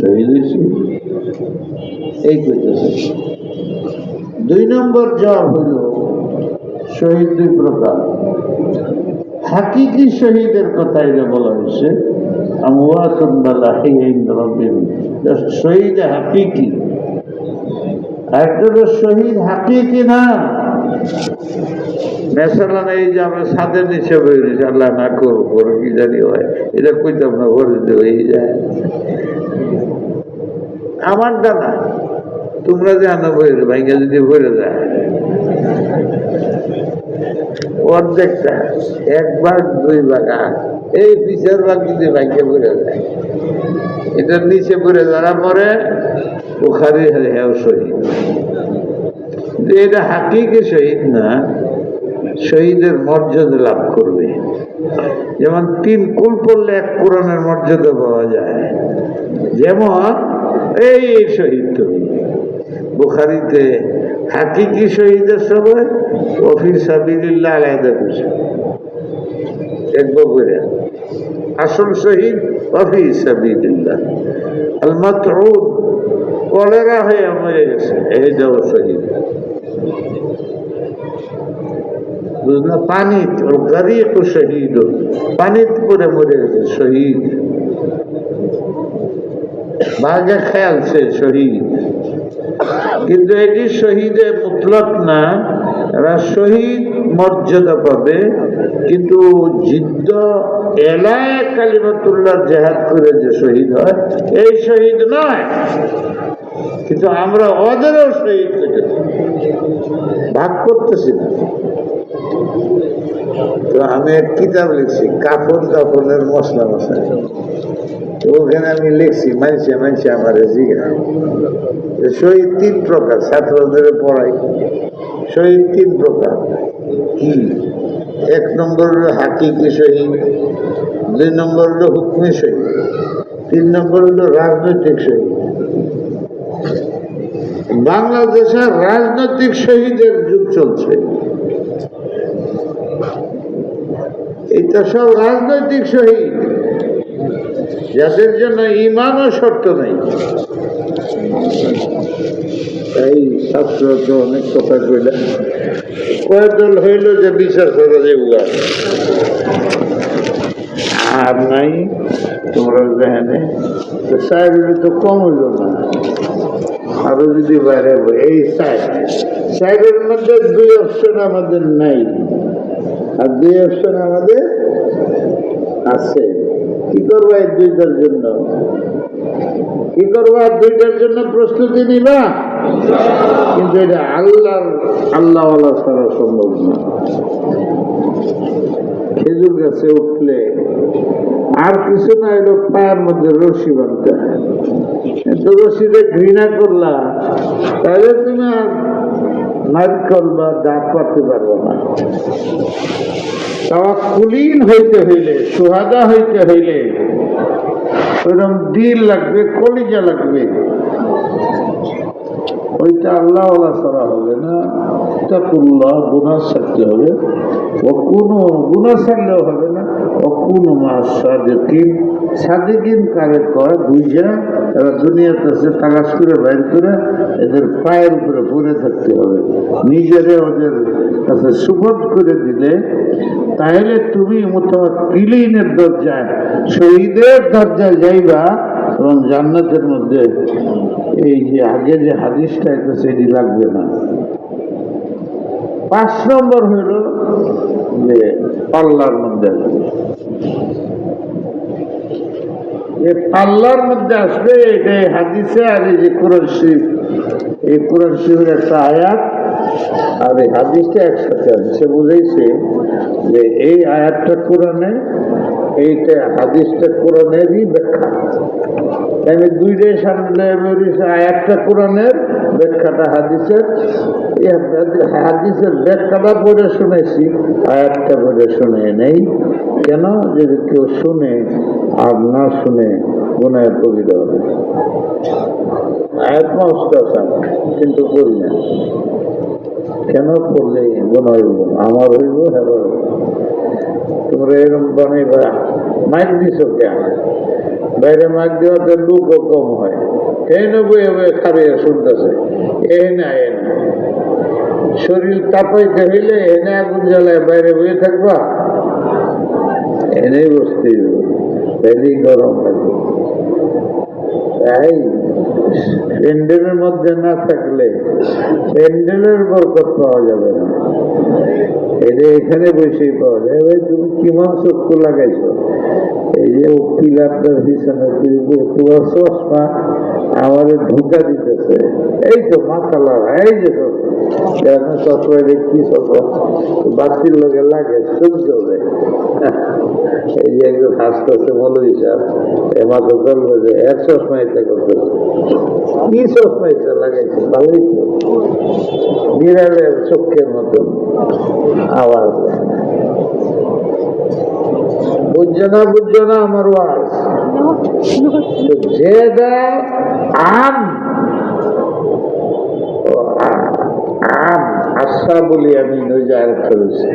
শহীদ হয়েছি, এই কইতেছে। 2 নম্বর জবাব হইল শহীদ 2 প্রকার। হাকিকি শহীদের কথা এটা বলা হয়েছে, শহীদ হাকিকি। একটা শহীদ হাকিকি না, মেসালা এই যে আমরা ছাদের নিচে বই রয়েছে, আল্লাহ না করবো কি জানি হয়, এটা কইতাম না, ভরে হয়ে যায় আমার দাদা। তোমরা যে আনা বই ভাইকে যদি ভরে যায় অর্ধেকটা, 1 ভাগ 2 ভাগ, এই 2 ভাগ যদি ভাইকে ভরে যায়, এটার নিচে ভরে যারা পরে বুখারী হেও শহীদ। এটা হাকিকি শহীদ না, শহীদের মর্যাদা লাভ করবে। যেমন 3 কুল পড়লে 1 কোরআনের মর্যাদা পাওয়া যায়, যেমন এই শহীদ তুমি বুখারীতে হাকিকি শহীদের সবাই ওফি সাবিলিল্লাহ আলাদা কিছু দেখবো করে। আসল শহীদ ওফি সাবিলিল্লাহ। আল মাতউদ কলেরা হয়ে মরে গেছে, এই যাও শহীদ। বুঝলো? পানি গরিক শহীদ, পানিতে পরে মরে গেছে শহীদ। বাঘে খেয়ালছে শহীদ, কিন্তু এটি শহীদে মুতলক না, এরা শহীদ মর্যাদা পাবে, কিন্তু জিদ্দ এলায় কালিমাতুল্লাহ জেহাদ করে যে শহীদ হয় এই শহীদ নয়। কিন্তু আমরা ওদেরও শহীদ হইতেছি, ভাগ করতেছি না। তো আমি এক কিতাব লিখছি, কাফন কাফনের মশলা মশলা, ওখানে আমি লিখছি, মানছে আমার জিজ্ঞা শহীদ 3 প্রকার, ছাত্রদের পড়াই। শহীদ 3 প্রকার কি? 1 নম্বর হলো হাকিকি শহীদ, 2 নম্বর হলো হুকমি শহীদ, 3 নম্বর হলো রাজনৈতিক শহীদ। বাংলাদেশে রাজনৈতিক শহীদের যুগ চলছে। এটা সব রাজনৈতিক শহীদ, যাদের জন্য ইমানও শর্ত নেই, এই ছাত্র তো অনেক কথা কইলেন, কয় দল হইল যে বিচার করা যাবে আর নাই তোমরা যেখানে সাইডে তো কম হইল না, আরো যদি বাইরে এই সাইডের মধ্যে 2 অপশন আমাদের নাই, আর 2 অপশন আমাদের আছে। কি করবো এই 2টার জন্য? কি করবো? 2টার জন্য প্রস্তুতি নিবা, কিন্তু এটা আল্লাহওয়ালা ছাড়া সম্ভব না। খেজুর গাছে উঠলে আর কিছু না, এলো পায়ের মধ্যে রশি বাঁধতে, রশিতে ঘৃণা করলা তাহলে তুমি আর নারকল বা ডাব পাতে পারবো না। তাওয়াক্কুলিন হইতে হইলে, সুহাদা হইতে হইলে ওরকম দিল লাগবে, কলিজা লাগবে। ওইটা আল্লাহওয়ালা ছাড়া হবে না। তাকুল্লাহ, গুনাহ ছাড়তে হবে। ও কোনো গুনাহ ছাড়লেও হবে না। ও কোনো সাদিকিন, সাদিকিন কারে কয় বুঝা এরা দুনিয়াতে আছে, তালাশ করে বাইর করে এদের পায়ের উপরে পড়ে থাকতে হবে। নিজেরে ওদের কাছে সুপর্দ করে দিলে তাহলে তুমি মুতাওয়াক্কিলিনের দরজায়, শহীদের দরজায় যাইবা এবং জান্নাতের মধ্যে এই যে আগে যে হাদিসটা এটা সেটি লাগবে না। 5 নম্বর হইল যে পাল্লার মধ্যে আসবে, যে পাল্লার মধ্যে আসবে এটা হাদিসে, আর এই যে কোরআন শরীফ, এই কোরআন শরীফের একটা আয়াত আর এই হাদিসটা একসাথে আছে। সে বুঝাইছে যে এই আয়াতটা কোরআনে, এইটা হাদিসটা কোরআনেরই ব্যাখ্যা। আমি 2টাই সামনে বেরিয়েছে, আয়াতটা কোরআনের, ব্যাখ্যাটা হাদিসের। হাদিসের ব্যাখ্যাটা পড়ে শুনেছি, আয়াতটা পড়ে শুনে নেই। কেন? যদি কেউ শুনে আর না শুনে গুনাহে কবিরা হবে। আয়াত মস্ত আছে কিন্তু করি না, কেন? পড়লে গুনাহ হইব, আমার হইব, হেরো হইব। তোমরা এরকম বানাইবা, মাইক দিছ কেন? বাইরে মাইক দেওয়াতে লোকও কম হয়, এই নবই খারিয়া শুনতেছে, এ না শরীর তাপাইতে হইলে এনে আগুন জ্বালায় বাইরে বয়ে থাকবা, এনেই বসতে তাইলেই গরম লাগবে। তাই প্যান্ডেলের মধ্যে না থাকলে প্যান্ডেলের বরকত পাওয়া যাবে না, এটা এখানে বসেই পাওয়া যায়। ভাই তুমি কিমান চক্ষু লাগাইছ, এই যে পিলারটার পিছনে তোমার চশমা আমাদের ধোঁকা দিতেছে, এই তো মাথা লাগা, এই যে চশমা দেখছি, চশমা বাতির লোকে লাগে সহ্য হবে। এই যে একজন হাসতেছে মৌলভী সাহেব, এ মাথা চলবে যে এক চশমা এটা করতেছে, কি চশমা এটা লাগাইছে, ভালোই তো বিড়ালের চোখের মতন আওয়াজ। বুঝছো না আমার ওয়াজ? যে আম আশা বলি আমি নজার করেছি,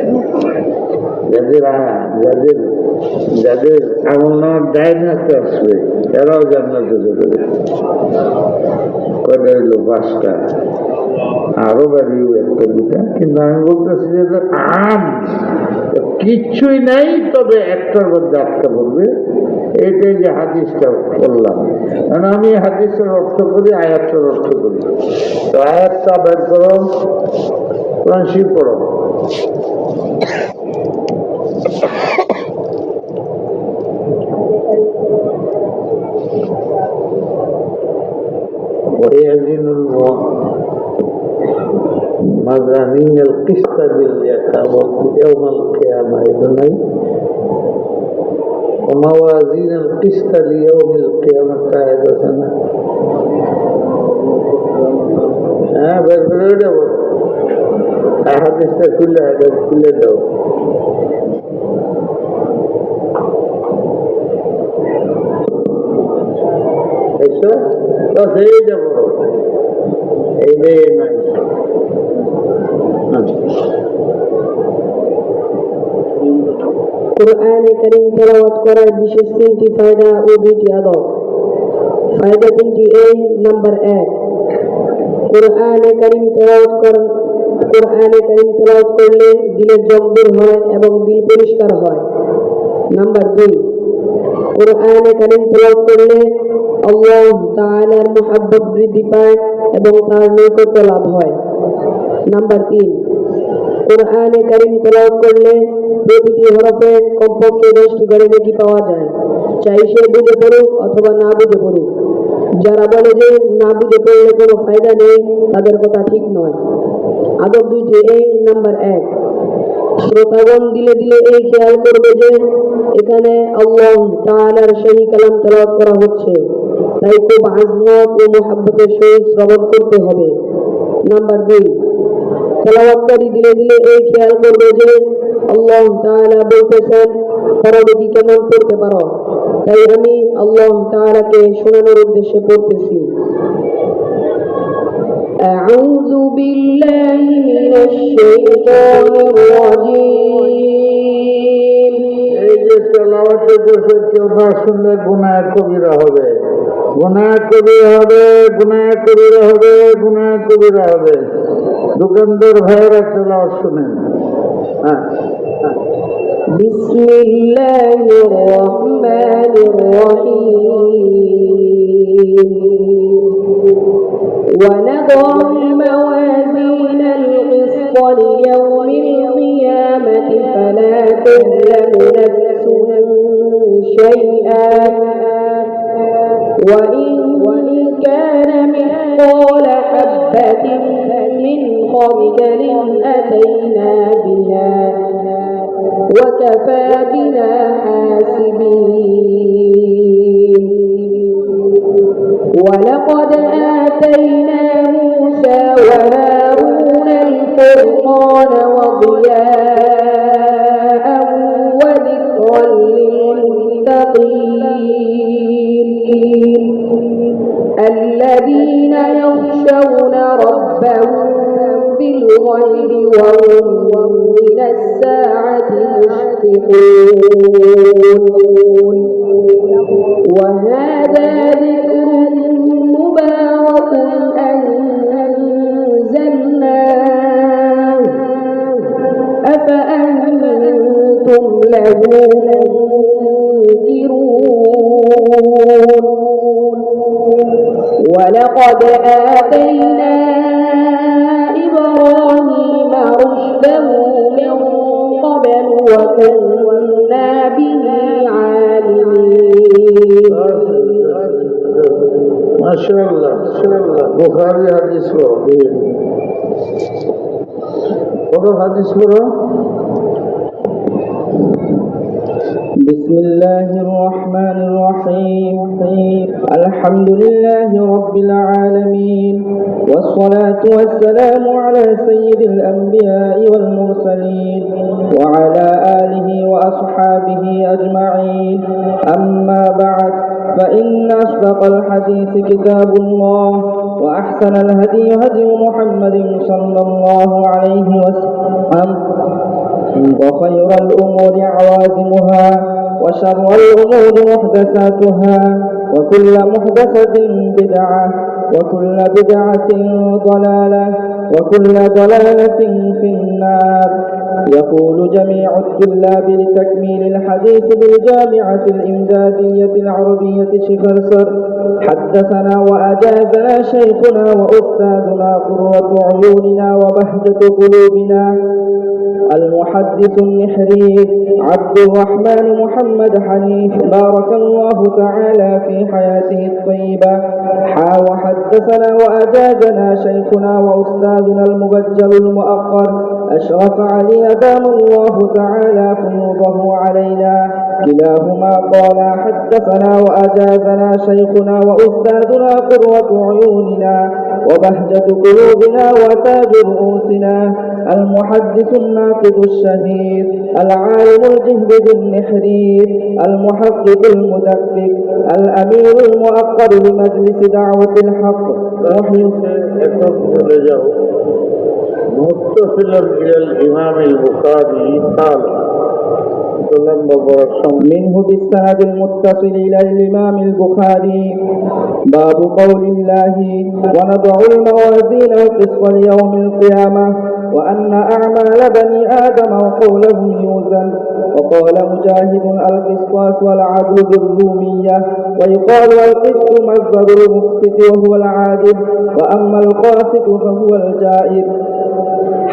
যাদের আমল নামার দায় না আসবে এরাও জান্নাতে যেতে পারে। কয়টা হইল? 5টা, আরো বাড়িও 1-2টা, কিন্তু আমি বলতেছি যে আম কিচ্ছুই নাই, তবে একটার মধ্যে 8টা বলবে। এইটাই যে হাদিসটা বললাম, কারণ আমি হাদিসের অর্থ করি, আয়াতটার অর্থ করি। তো আয়াতটা বের করো, কোরআন শরীফ পড়ো। مزامين القسط يوم القيامة إذن وموازين القسط ليوم القيامة قاعدة سنة بس أحاديث كلها دو ऐसा बस ये जब ये नहीं কোরআনে কারীম তেলাওয়াত করার বিশেষ 3টি ফায়দা ও 2টি আদব। ফায়দা তিনটি। নাম্বার 1, কোরআনে কারীম তেলাওয়াত করলে দিলের জং দূর হয় এবং দিল পরিষ্কার হয়। নাম্বার 2, কোরআনে কারীম তেলাওয়াত করলে আল্লাহ তাআলার মুহাব্বত বৃদ্ধি পায় এবং তার নৈকট্য লাভ হয়। নাম্বার 3, কোরআনে কারীম তেলাওয়াত করলে প্রতিটি হরফে কমপক্ষে 10টি করে নেকি পাওয়া যায়, চাই সে বুঝে পড়ুক অথবা না বুঝে পড়ুক। যারা বলে যে না বুঝে পড়লে কোনো ফায়দা নেই, তাদের কথা ঠিক নয়। আদব 2টি। নাম্বার 1, শ্রোতাগণ দিলে দিলে এই খেয়াল করবে যে এখানে আল্লাহ তাআলার সহি কালাম তেলাওয়াত করা হচ্ছে, তাই খুব আজমত ও মুহাব্বতের সহিত শ্রবণ করতে হবে। নাম্বার 2, তেলাওয়াতকারী দিলে দিলে এই খেয়াল করবে যে আল্লাহ তাআলা বলতেছেন পরবর্তী কেমন পড়তে পারো, তাই আমি আল্লাহ তাআলাকে শোনানোর উদ্দেশ্যে পড়তেছি। আউযু বিল্লাহি মিনাশ শাইতানির রাজীম। এই যে তেলাওয়াতের দেশে কেউ না শুনলে গুনাহ কবিরা হবে, গুনাহ কবিরা হবে, গুনাহ কবিরা হবে, গুনাহ কবিরা হবে। দোকানদার ভাইয়েরা তেলাওয়াত শুনেন। বিসমিল্লাহির রহমানির রহিম। ونضع الموازين القسط ليوم القيامة فلا تظلم نفس شيئا وإن كان مثقال حبة من خردل أتينا بها وكفى بنا حاسبين. ولقد آتينا موسى وهارون الفرقان وضياء وذكرا للمتقين الذين يخشون ربهم بالغيب وهم من الساعة مشفقون. وهذا ذكر مبارك أنزلناه أفأنتم له منكرون. ولقد آتينا إبراهيم رشده من قبل وكنا به عالمين. মাশাআল্লাহ, বুখারী হাদিস পড়ো। কত হাদিস পড়ো? بسم الله الرحمن الرحيم. الحمد لله رب العالمين والصلاة والسلام على سيد الأنبياء والمرسلين وعلى آله وأصحابه أجمعين. أما بعد، فإن أصدق الحديث كتاب الله وأحسن الهدي هدي محمد صلى الله عليه وسلم وخير الأمور عوازمها وشر الأمور محدثاتها وكل محدثة بدعة وكل بدعة ضلالة وكل ضلالة في النار. يقول جميع الطلاب لتكميل الحديث بالجامعة الإمدادية العربية شفرسر حدثنا وأجازنا شيخنا وأستاذنا قرة عيوننا وبهجة قلوبنا المحدث النحرير عبد الرحمن محمد حنيف بارك الله تعالى في حياته الطيبة. وحدثنا وأجازنا شيخنا وأستاذنا المبجل المؤقر أشرف علي أدام الله تعالى فيوضه علينا. كلاهما قال حدثنا وأجازنا شيخنا وأستاذنا قرة عيوننا وبهجة قلوبنا وتاج رؤوسنا المحدث الناقد الشهير العالم الجهبذ النحرير المحقق المدقق الأمير المؤقر لمجلس دعوة الحق متصلا إلى الإمام البخاري قال منه بالسند المتصل إلى الإمام البخاري. باب قول الله: ونضع الموازين القسط ليوم القيامة وأن أعمال بني آدم وقولهم يوزن. وقال مجاهد: القسطاس والعدل بالرومية، ويقال القسط مصدر المقسط وهو العادل، وأما القاسط فهو الجائر.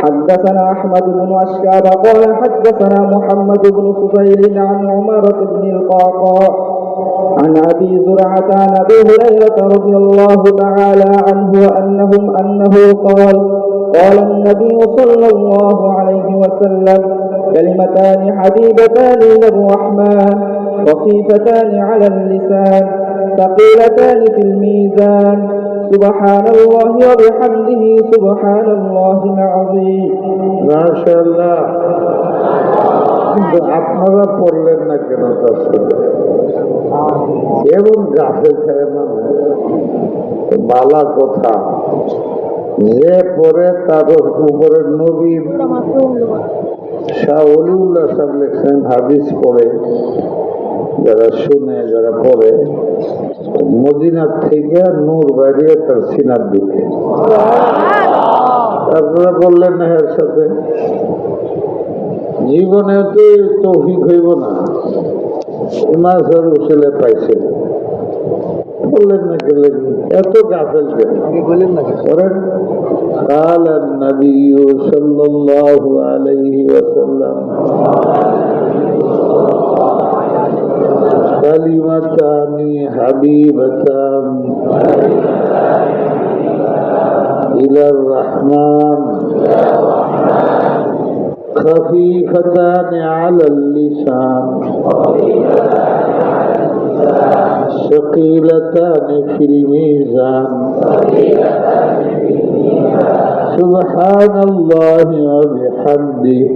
حدثنا أحمد بن أشكاب قال حدثنا محمد بن فضيل عن عمارة بن القعقاع عن أبي زرعة عن أبي هريرة رضي الله تعالى عنه أنه قال النبي صلى الله عليه وسلم: كلمتان حبيبتان إلى الرحمن خفيفتان على اللسان ثقيلتان في الميزان سبحان الله وبحمده سبحان الله العظيم. মাশাআল্লাহ। কিন্তু আপনারা পড়লেন না কেন? এবং গাফেল ছেড়ে মানুষ বালা কথা যে পরে তার উপরে নবীর শাহ ওলিউল্লাহ সাহেব লিখছেন, হাদিস পড়ে যারা শুনে, যারা পড়ে, মদিনার থেকে নূর বাইরে তার সিনার দিকে। আপনারা বললেন না এর সাথে জীবনে তো তৌফিক হইব না, ইমাসের উসিলে পাইছে, বললেন না কে লেগে এত গাফেল কেন? করেন। قال النبي صلى الله عليه وسلم: كلمتان حبيبتان إلى الرحمن خفيفتان على اللسان ثقيلتان في الميزان سبحان الله وبحمده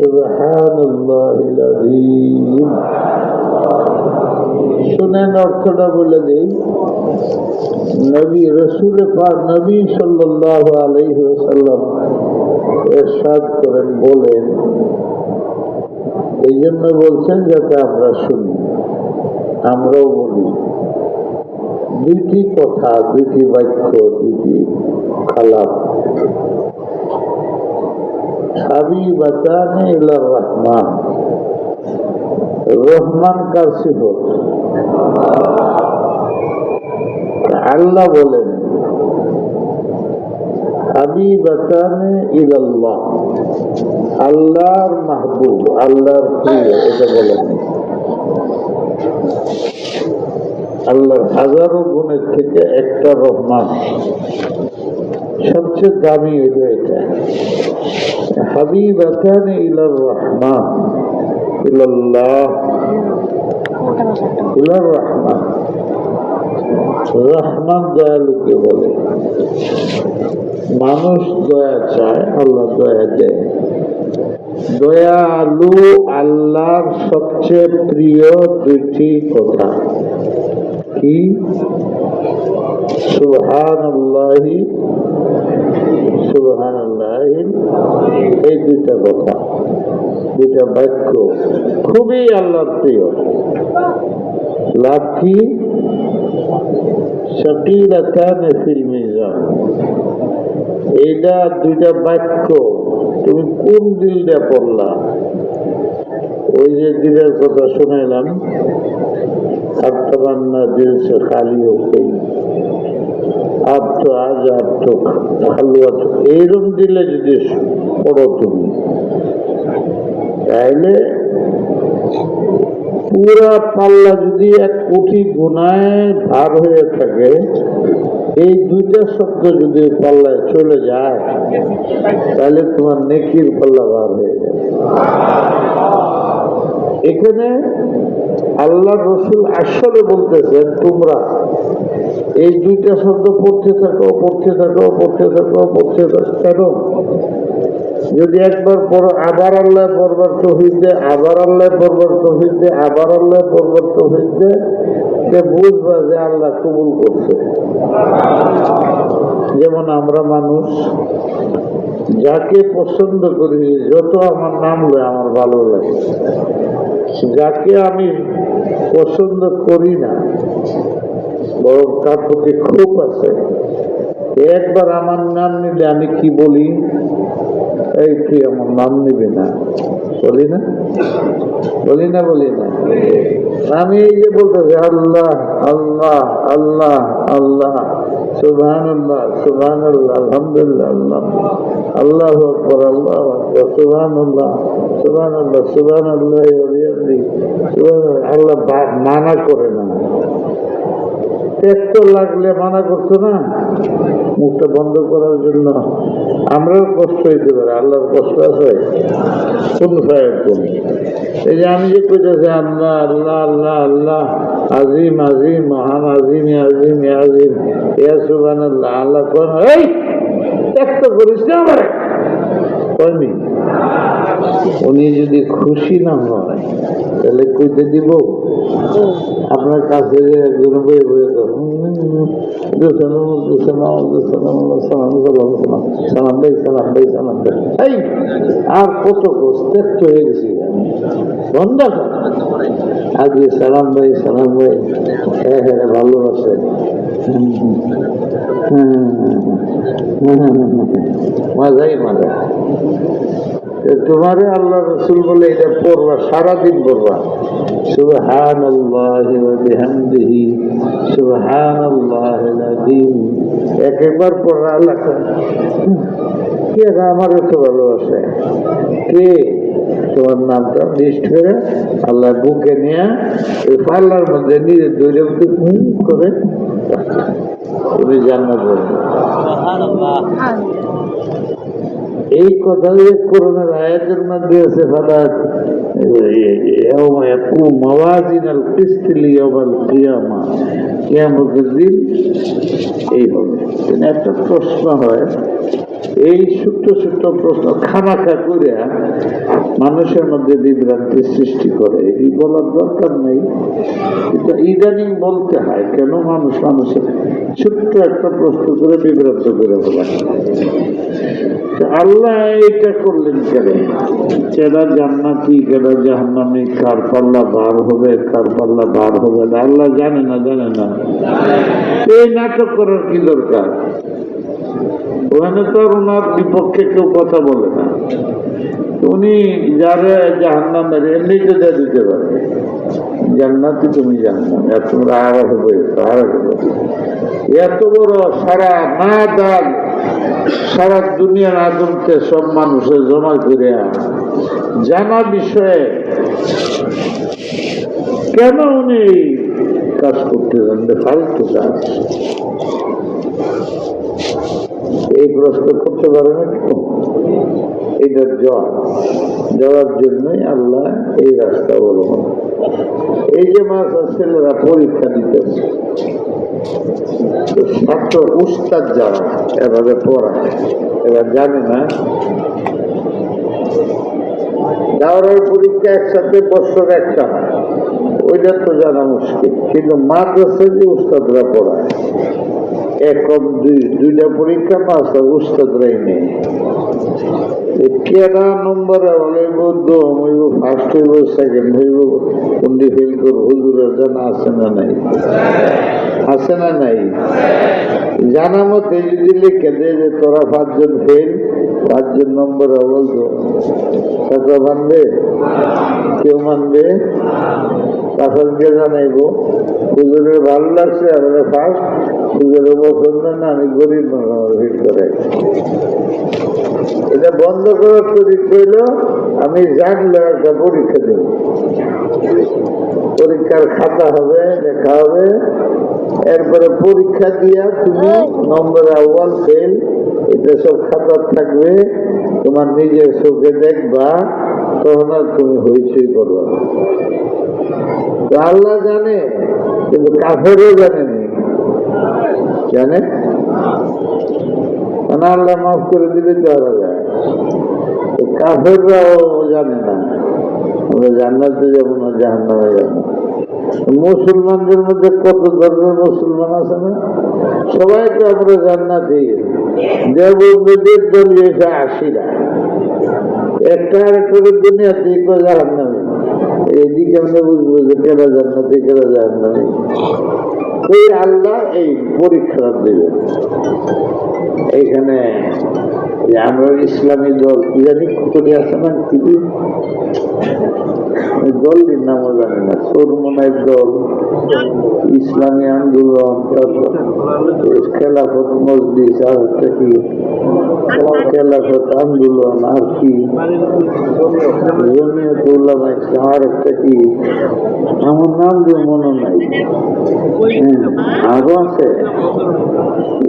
سبحان الله العظيم। শুনেন অর্থটা বলে দেই। নবী রসুল পাক নবী সাল্লাল্লাহু আলাইহি ওয়াসাল্লাম ইরশাদ করেন, বলেন, এই জন্য বলছেন যাতে আমরা শুনি, আমরাও বলি। দুইটি কথা, দুইটি বাক্য, দুইটি খালাপ। হাবিবাতানে ইলার রহমান, রহমান কার সিফত? আল্লাহ বলেন হাবিবাতানে ইলাল্লাহ, আল্লাহর মাহবুব, আল্লাহর প্রিয়, এটা বলেন। আল্লাহর হাজারো গুণের থেকে একটা রহমান, সবচেয়ে দামি হইল এটা। হাবিবাতানে ইলার রহমান, ইলাল্লাহ, ইলার রহমান। রহমান দয়ালুকে বলে। মানুষ দয়া চায়, আল্লাহ দয়া দেয়। দয়ালু আল্লাহর সবচেয়ে প্রিয় দুইটি কথা কি? সুবহানাল্লাহি সুবহানাল্লাহি, এই দুইটা কথা, দুইটা বাক্য খুবই আল্লাহর প্রিয়। লাভ কি? শাকিলাতানে ফিল মিজান, এইটা দুইটা বাক্য তুমি কোন দিল দিয়ে পড়লা? ওই যে দিলের কথা শুনাইলাম, अब तमन्ना दिल से खाली हो गई, अब तो आज आप तो খালুয়াত, এইরকম দিলে যদি পড়ো তুমি, তাহলে পুরা পাল্লা যদি 1 কোটি গুনায় ভার হয়ে থাকে, এই দুইটা শব্দ যদি পাল্লায় চলে যায়, তাহলে তোমার নেকির পাল্লা ভার হয়ে যাবে। এখানে আল্লাহ রসুল আসলে বলতেছেন, তোমরা এই দুইটা শব্দ পড়তে থাকো, পড়তে থাকো, পড়তে থাকো, পড়তে থাকো। কেন? যদি একবার পড়ো, আবার আল্লাহ পড়বার তৌফিক দে, আবার আল্লাহ পড়বার তৌফিক দে, আবার আল্লাহ পড়বার তৌফিক দে, বুঝবা যে আল্লাহ কবুল করছে। যেমন আমরা মানুষ যাকে পছন্দ করি, যত আমার নাম লয় আমার ভালো লাগে। যাকে আমি পছন্দ করি না, বরং তার প্রতি ক্ষোভ আছে, একবার আমার নাম নিলে আমি কি বলি, এই তুই আমার নাম নিবি না, বলি না? বলি না? বলি না? আমি এই যে বলতেছি আল্লাহ আল্লাহ আল্লাহ আল্লাহ, সুবহানাল্লাহ সুবহানাল্লাহ, আলহামদুলিল্লাহ আল্লাহ, আল্লাহু আকবার আল্লাহু আকবার, সুবহানাল্লাহ সুবহানাল্লাহ সুবহানাল্লাহ ওয়া বিহামদিহি সুবহানাল্লাহ। আল্লাহ মানা করে না, তো লাগলে মানা করতো না মুখটা বন্ধ করার জন্য। আমরাও কষ্ট হইতে পারে, আল্লাহর কষ্ট আছে কোন ফায়ার কোন। এই যে আমি যে কইতেছি আল্লাহ আল্লাহ আল্লাহ আল্লাহ, আজিম আজিম, মহান আজিম আজিম আজিম, ইয়া সুবহানাল্লাহ, আল্লাহ কোন এই ত্যাগ করিস না আমার কয়নি। উনি যদি খুশি না হয় তাহলে কইতে দিব? আপনার কাছে যে একজন বয়ে বয়ে আর কত ত্যাক্ত হয়ে গেছি বন্ধ আগে সালাম ভাই হ্যাঁ হ্যাঁ ভালোবাসে, মজাই মজা। তোমারে আল্লাহ রসুল বলে এটা পড়বা, সারাদিন পড়বা, সুবহানাল্লাহি ওয়া বিহামদিহি সুবহানাল্লাহিল আযীম। একবার পড়া আল্লাহ কে আমার এত ভালোবাসে, কে তোমার নামটা লিস্ট করে আল্লাহ বুকে নিয়ে ওই পাল্লার মধ্যে নিজে দৈরে করে তুমি জান্নাত বলবে। এই কথা যে কোরআনের আয়াতের মধ্যে আছে, ফালাত ইয়াউমা ইয়াকুমু মাওয়াজিনাল কিসত লিয়াউমিল কিয়ামা, কিয়ামতের দিন এই হবে। একটা প্রশ্ন হয়, এই ছোট্ট ছোট্ট প্রশ্ন খামাখা করে মানুষের মধ্যে বিভ্রান্তি সৃষ্টি করে। এই বলার দরকার নেই, কিন্তু ইদানিং বলতে হয়। কেন? মানুষের ছোট্ট একটা প্রশ্ন করে বিভ্রান্ত করে বলা। আল্লাহ এটা করলেন কেন? কেডা জান্নাতি কেডা জাহান্নামী, কার পাল্লা বার হবে কার পাল্লা বার হবে না আল্লাহ জানে না, জানে না। এই নাটক করার কি দরকার? ওখানে তো আর ওনার বিপক্ষে কেউ কথা বলে না। উনি যারা জাহান্নামের এমনি তো দিয়ে দিতে পারে, জান্নাতি তুমি জান্নাত, তোমরা আর হবে এত বড় সারা না দাগ সারা দুনিয়ার আদমকে সব মানুষের জমা করে জানা বিষয়ে কেন উনি কাজ করতে জানবে? ফালতু কাজ। এই প্রশ্ন করতে পারে না কেউ? এটার জবাব জন্যই আল্লাহ এই রাস্তা অবলম্বন। এই যে মাদ্রাসার ছেলেরা পরীক্ষা দিতেছে, ছাত্র উস্তাদ যারা এভাবে পড়ায় এবার জানে না, দাওরার পরীক্ষা একসাথে বছর একটা হয়, ওইটা তো জানা মুশকিল। কিন্তু মাদ্রাসায় যে উস্তাদরা পড়ায় একম দুইটা পরীক্ষা পাস হয়, উস্তাদরাই নেই। কেনা নম্বরে হইব, দম হইব, ফার্স্ট হইব, সেকেন্ড হইব, কোনটি ফেল করবো, হুজুরের জানা আছে না নাই? আছে না নাই? জানা মতে যদি লিখে দেয় যে তোরা 5 জন ফেল, 5 জন নম্বরে বলতো, টাকা মানবে? কেউ মানবে? কাছালকে জানাইব হুজুরের ভালো লাগছে, আমাদের ফার্স্ট, হুজুরের পছন্দ না, আমি গরিব মানুষ ফিল করাই। এটা বন্ধ করার তরিক হইল, আমি জানলে একটা পরীক্ষা দেব, পরীক্ষার খাতা হবে, লেখা হবে, এরপরে পরীক্ষা দিয়া তুমি নম্বর আউয়াল ফেল এটা সব খাতা থাকবে, তোমার নিজের চোখে দেখবা, তখন আর তুমি হইচই করবা। আল্লাহ জানে, কিন্তু কাফেরও জানেনি, জানে না, আল্লাহ মাফ করে দিলে যাওয়া যায়। কাফেররাও জানে না আমরা জান্নাতে যাবো না জাহান্নামে যাবো। মুসলমানদের মধ্যে কত ধরনের মুসলমান আছে না? সবাই তো আমরা জান্নাতি, দেবদের দলীয় এসে 80টা, একটা আরেকটার দুনিয়াতে জাহান্নামী। এইদিকে আমরা বুঝবো যে কেনা জান্নাতি কেনা জাহান্নামী। এই আল্লাহ এই পরীক্ষা দেবে। এইখানে আমরা ইসলামী দল কি জানি কতটি আছে না, কি দলটির নামও জানি না, সরমনাই দল, ইসলামী আন্দোলন, খেলাফত মজলিস, আর একটা কি খেলাফত আন্দোলন, আর কি জমিয়ত উলামা ইসলাম, আর একটা কি আমার নাম যে মনে নাই, আরো আছে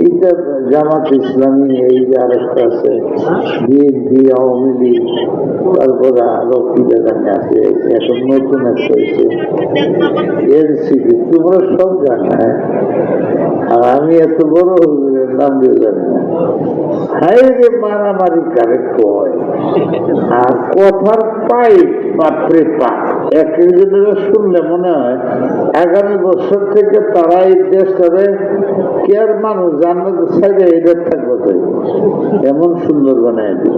এইটা জামাত ইসলামী, এই যে আরেকটা আছে বিএনপি, আওয়ামী লীগ, তারপরে আরো কি জানি আছে, এখন নতুন একটা হয়েছে এনসিপি। তোমরা সব জানো, আর আমি এত বড় হুজুরের নাম দিয়ে জানি না। হাই রে মারামারি কারেক্ট হয়, আর কথার পাইপ পাত্রে পা একজনের শুনলে মনে হয় আগামী বছর থেকে তারা এই দেশটারে কে আর মানুষ জান্নাত সাইডে এদের থাকবে, তাই এমন সুন্দর বানায় দিল।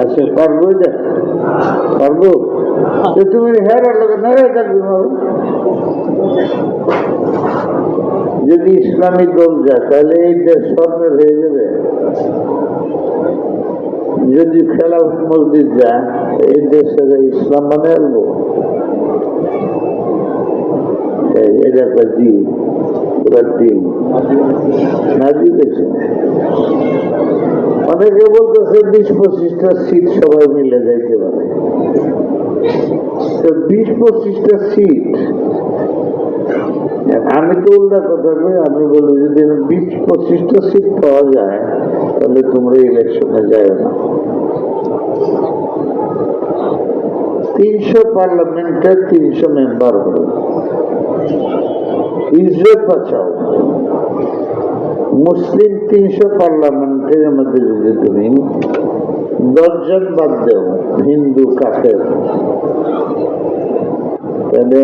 আচ্ছা পারবো, এটা পারবো? তুমি হেরার লোক নারায় থাকবে। যদি ইসলামী দল যায় তাহলে এই দেশ স্বর্ণের হয়ে যাবে। যদি খেলা মসজিদ যায় এই দেশে ইসলাম মানে আনবো, এটা একটা দিন, পুরা দিন না দিতেছে। অনেকে বলতেছে 20-25টা সিট সবাই মিলে যাইতে পারে। 20-25টা সিট, আমি তো উল্টা কথা বলি, আমি বলি যদি 20-25টা সিট পাওয়া যায় তাহলে তোমরা ইলেকশনে যায় না। 300 পার্লামেন্টে 300 মেম্বার হবে। ইজ্জত বাঁচাও। মুসলিম 300 পার্লামেন্টের মধ্যে যদি তুমি 10 জন বাদ দেও হিন্দু কাফের, তাহলে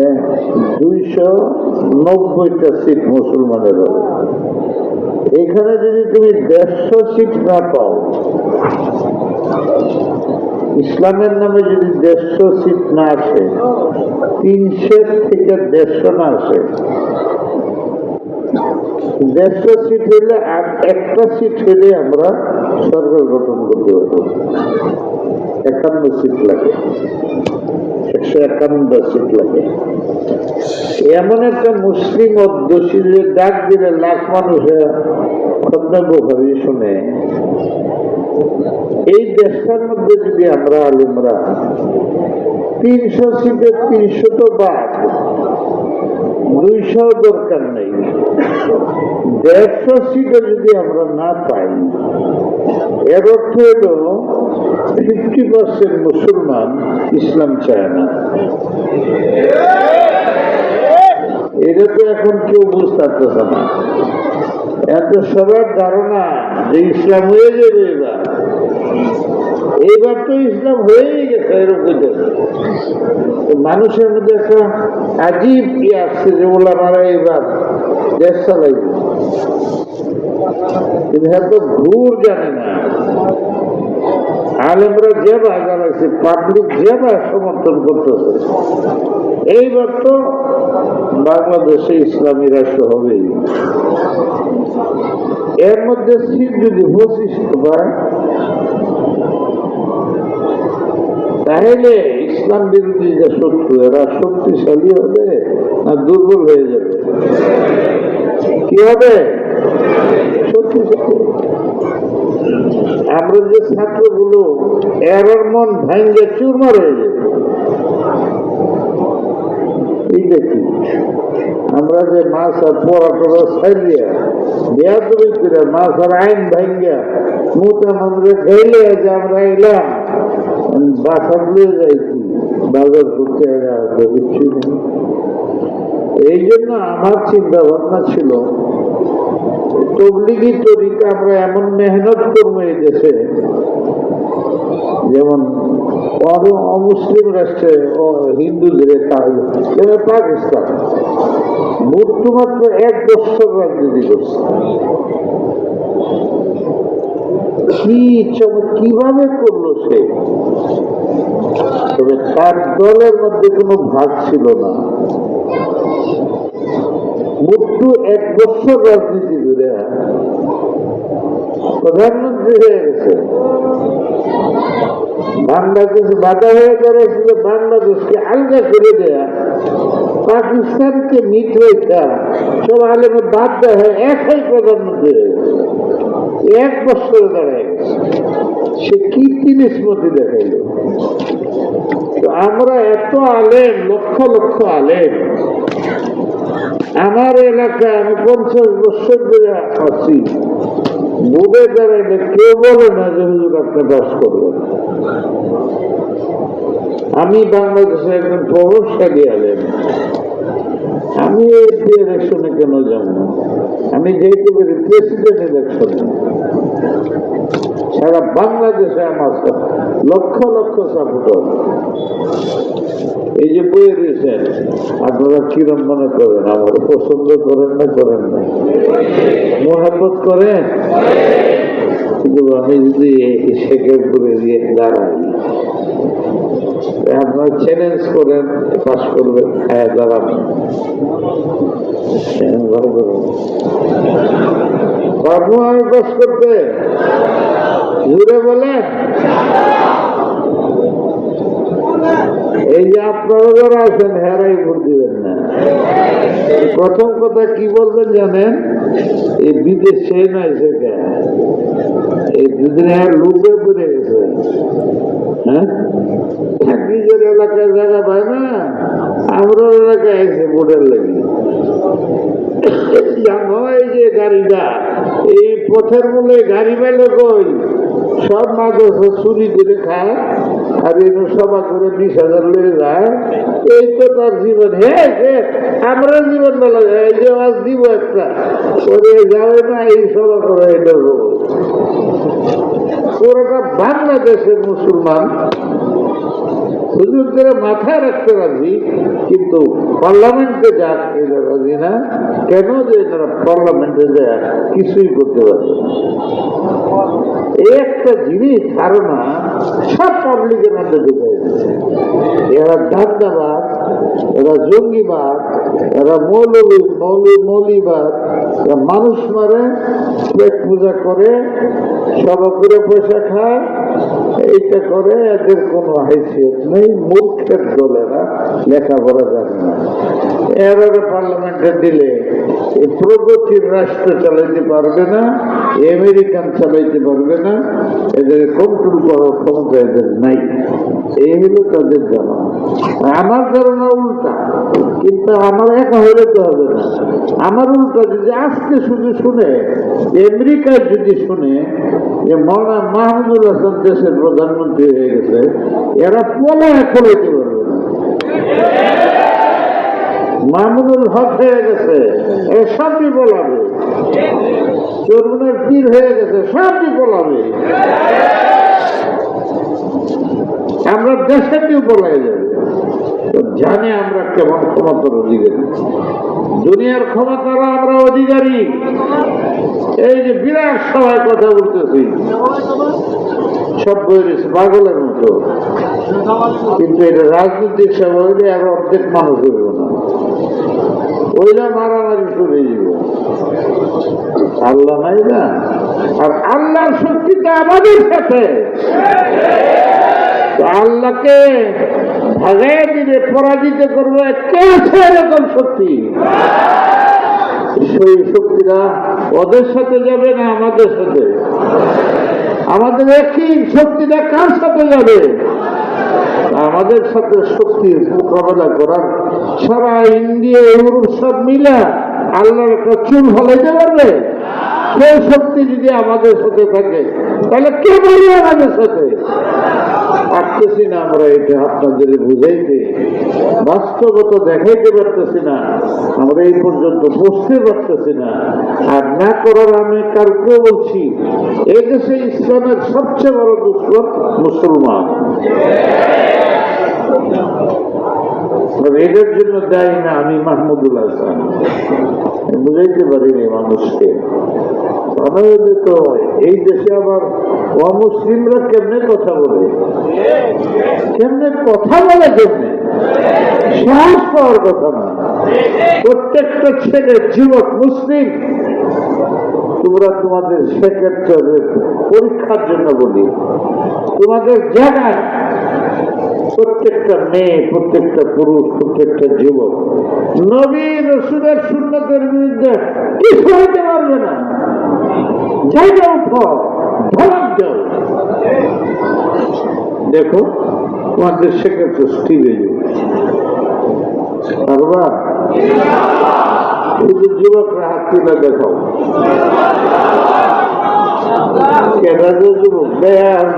290টা সিট মুসলমানের হবে। এখানে যদি তুমি 150 সিট না পাও, ইসলামের নামে যদি 150 সিট না আসে, 300 থেকে 150 না আসে, 150 সিট হইলে আর একটা সিট হইলে আমরা সরকার গঠন করতে পারবো। 51 সিট লাগে, 151 সিট লাগে। এমন একটা মুসলিম অধ্যুষিত ডাক দিলে লাখ মানুষের খতনা বুখারী শুনে। এই দেশটার মধ্যে যদি আমরা আলেমরা 300 সিটে 300 তো বাদ, 200 দরকার নেই, 150 সিটে যদি আমরা না পাই, এর অর্থ হল 50% মুসলমান ইসলাম চায় না। এটা তো এখন কেউ বুঝতে পারতেছে না। এত সবার ধারণা যে ইসলাম হয়ে যাবে এইবার তো ইসলাম হয়েই গেছে। এরকম মানুষের মধ্যে একটা আজীব ইয়ে আসছে যে ওলামারা এবার দেশ চালাইবে, কিন্তু এত ঘুর জানে না। আলেমরা যেভাবে জানাইছে, পাবলিক যেভাবে সমর্থন করতেছে, এইবার তো বাংলাদেশে ইসলামী রাষ্ট্র হবেই। এর মধ্যে সিট যদি 25 পায় তাহলে ইসলাম বিরোধী যে শত্রু এরা শক্তিশালী হবে না দুর্বল হয়ে যাবে? কি হবে? শক্তিশালী। আমরা যে ছাত্রগুলো এর মন ভাঙ্গে চুরমার হয়ে যাবে। এই দেখি আমরা যে মাছ আর পড়াশোনা ছাড়িয়া বেয়াদবি করে মাছ আর আইন ভাঙ্গিয়া মুতা আমরা গেলে যে আমরা এলাম বাসা দিয়ে যাইছি বাজার করতে কিচ্ছু নেই। এই জন্য আমার চিন্তা ভাবনা ছিল তবলিগি তরিকা আমরা এমন মেহনত করবো এই দেশে, যেমন অমুসলিম রাষ্ট্রে হিন্দুদের পাকিস্তান মৃত্যু মাত্র 1 বছর রাজনীতি করছে। কিভাবে করলো সে? তবে তার দলের মধ্যে কোনো ভাগ ছিল না। মৃত্যু 1 বছর রাজনীতি করে প্রধানমন্ত্রী হয়ে গেছে। বাংলাদেশ বাধা হয়ে দাঁড়িয়েছিল বাংলাদেশকে আলগা করে দেয়া, পাকিস্তানকে মিট রেখা সব আলেমে বাদ দেওয়া হয়, একই প্রধানমন্ত্রী হয়ে গেছে। 1 বছরে দাঁড়ায় গেছে। সে কি তিরিশমতি দেখাইল। তো আমরা এত আলেম, লক্ষ লক্ষ আলেম, আমার এলাকায় আমি 50 বছর ধরে আছি, বোর্ডে দাঁড়াইলে কেউ বলে না যে হুজুর আপনি বাস করবেন। আমি বাংলাদেশে একজন প্রভাবশালী আলেম, আমি এমপি ইলেকশনে কেন যাব না? আমি যেতে পারি প্রেসিডেন্ট ইলেকশনে। সারা বাংলাদেশে আমার লক্ষ লক্ষ সাপোর্টার। এই যে বইয়ে দিয়েছেন, আপনারা কিরম মনে করেন? আমার পছন্দ করেন না করেন না? মোহাব্বত করেন? কিন্তু আমি যদি শেখের করে দিয়ে দাঁড়াই, আপনারা চ্যালেঞ্জ করেন, পাস করবেন, হ্যাঁ দাঁড়ান, পারবো আমি পাস করতে? জুড়ে বলেন। এই যে আপনারা যারা আছেন হেরাই ভোট দিবেন না। প্রথম কথা কি বলবেন জানেন? এই বিদেশে নাই সেটা, এই দুদিন লোকে পড়ে গেছে। হ্যাঁ, নিজের এলাকায় জায়গা পায় না, আমরা এলাকায় এসে ভোটের লাগে। জানো এই যে গাড়িটা, এই পথের বলে গাড়ি পেল কই? সব মাদ্রাসা চুরি করে খায়, আর এনে সভা করে 20,000 লেগে যায়। এই তো তার জীবন। হ্যাঁ, আমরা জীবন বেলা যায়। এই যে আজ দিব একটা ওরে যাবে না, এই সভা করে এটা ওরা বাংলাদেশের মুসলমান হুজুরদের মাথায় রাখতে রাজি, কিন্তু পার্লামেন্টে যাক এরা রাজি না। কেন? যে এনারা পার্লামেন্টে যায় কিছুই করতে পারবে না। এই একটা জিনিস ধারণা সব পাবলিকের মধ্যে ঢুকে গেছে। এরা ধান্দাবাদ, এরা জঙ্গিবাদ, এরা মৌলিবাদ, এরা মানুষ মারে, পেট পূজা করে, সভা করে পয়সা খায়, এইটা করে। এদের কোনো হাইসিয়ত নেই, মূর্খের দলেরা, লেখাপড়া জানে না। এরা পার্লামেন্টে দিলে এই প্রগতির রাষ্ট্র চালাইতে পারবে না, আমেরিকান চালাইতে পারবে না, এদের কন্ট্রোল করার ক্ষমতা এদের নাই। এই হলো তাদের ধারণা। আমার ধারণা উল্টা, কিন্তু আমার একা হলে তো হবে না। আমার উল্টা যদি আজকে শুধু শুনে, আমেরিকায় যদি শুনে যে মৌলানা মাহমুদুল হাসান দেশের প্রধানমন্ত্রী হয়ে গেছে, এরা পলায় ফলাইতে পারবে না। মামুনুল হক হয়ে গেছে, এ সবই বলাবে। চরমুনের পীর হয়ে গেছে, সবই বলাবে। আমরা দেশে কেউ বলাই যাবে, জানে আমরা কেমন ক্ষমতার অধিকারী। দুনিয়ার ক্ষমতার আমরা অধিকারী। এই যে বিরাট সভায় কথা বলতেছি, সব বইয়েছে পাগলের মতো, কিন্তু এটা রাজনৈতিক সভা হইলে আর অর্ধেক মানুষ হইব না, ওইটা মারামারি শুরু হয়ে যাবে। আল্লাহ নাই না? আর আল্লাহর শক্তিটা আমাদের সাথে। আল্লাহকে ভাগাই দিবে, পরাজিত করবে, কে আছে এরকম শক্তি? সেই শক্তিটা ওদের সাথে যাবে না আমাদের সাথে? আমাদের একই শক্তিটা কার সাথে যাবে? আমাদের সাথে শক্তির মোকাবেলা করার সারা ইন্ডিয়া ইউরোপ সব মিলে আল্লাহর একটা চুল ফলাইতে পারবে? সেই শক্তি যদি আমাদের সাথে থাকে, তাহলে কে বলবে আমাদের সাথে? পারতেছি না আমরা এটা আপনাদের বুঝাইতে, বাস্তবতা দেখাইতে পারতেছি না, আমরা এই পর্যন্ত বসতে পারতেছি না। আর না করার আমি কারকেও বলছি, এই দেশে ইসলামের সবচেয়ে বড় দুশ্মন মুসলমান। এটার জন্য দায়ী না আমি মাহমুদুল হাসান, বুঝাইতে পারিনি মানুষকে। তো এই দেশে আবার অমুসলিমরা কেমনে কথা বলে, কেমনে সাহস পাওয়ার কথা না। প্রত্যেকটা ছেলে যুবক মুসলিম, তোমরা তোমাদের সেক্রেটারির পরীক্ষার জন্য বলি, তোমাদের জায়গায় প্রত্যেকটা মেয়ে, প্রত্যেকটা পুরুষ, প্রত্যেকটা যুবক নবী রাসূলের সুন্নতের বিরুদ্ধে কিছু হইতে পারবে না। জায়গা উঠো, ধমক দাও। দেখো তোমাদের সেক্রেটারি ঠিক হয়ে যাবে পারবা? শুধু যুবকরা হাত তুলে দেখাও।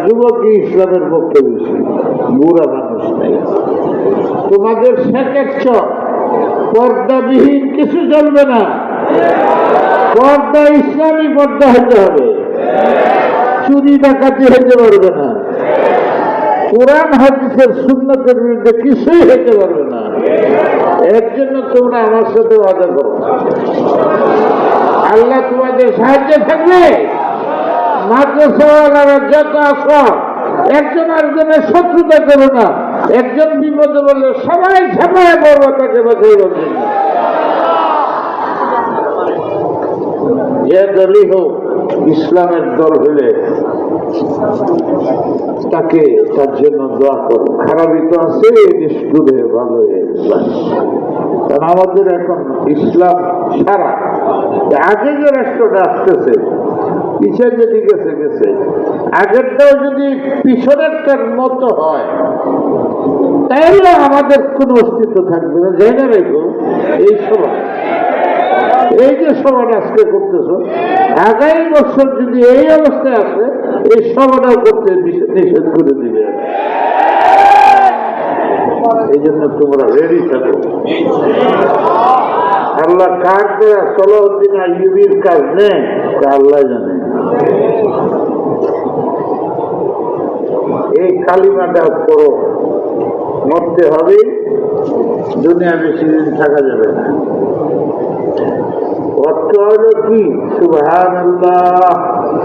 যুবকই ইসলামের পক্ষে বেশি, বুড়া মানুষ নেই। তোমাদের সেক্রেটারি পর্দাবিহীন কিছু চলবে না, পর্দা ইসলামী পর্দা হতে হবে, চুরি ডাকাতি হতে পারবে না, কোরআন হাদিসের সুন্নতের বিরুদ্ধে কিছুই হতে পারবে না। এর জন্য তোমরা আমার সাথে ওয়াদা করো, আল্লাহ তোমাদের সাহায্যে থাকবে। মাদ্রাসাওয়ালারা যত আসো, একজন আরেকজনের শত্রুতা করো না। একজন বিপদে বললে সবাই ঝাঁপায় পড়বো তাকে বাঁচাইবার জন্য। যে দলই হোক, ইসলামের দল হলে তাকে তার জন্য দোয়া করো। খারাপই তো আছে, নিষ্ঠুরে ভালো হয়ে কারণ আমাদের এখন ইসলাম সারা। আগে যে রাষ্ট্রটা আসতেছে পিছনে যদি গেছে গেছে, আগেরটাও যদি পিছনেরটার মতো হয় তাহলে আমাদের কোন অস্তিত্ব থাকবে না। যাই না রেখো এই সভা, এই যে সভাটা আজকে করতেছ, আগামী বছর যদি এই অবস্থায় আসে এই সভাটাও করতে নিষেধ করে দিবে। এই জন্য তোমরা রেডি থাকো। আল্লাহ কার দেয়া সলাউদ্দিন আইয়ুবীর কাজ নেই তা আল্লাহ জানে। এই কালিমাটা করো, মরতে হবে, দুনিয়া বেশি দিন থাকা যাবে না। অর্থ হল কি? সুবহানাল্লাহ,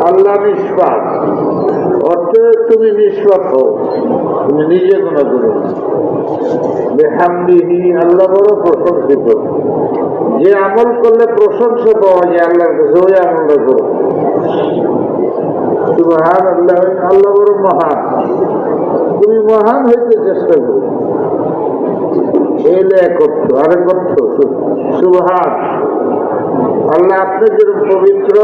আল্লাহ নিষ্পাপ। অর্থ তুমি নিষ্পাপ হও, তুমি নিজে গুনাহ করো না। বিহামদিহি, আল্লাহ বড় প্রশংসিত। যে আমল করলে প্রশংসা পাওয়া যায় আল্লাহর কাছে, ওই আমলটা করো। সুবহানাল্লাহ, আল্লাহ বড় মহান, তুমি মহান হইতে চেষ্টা করো। এলে এক অর্থ, আরেক অর্থ সুবহান আল্লাহ, আপনি যেরকম পবিত্র,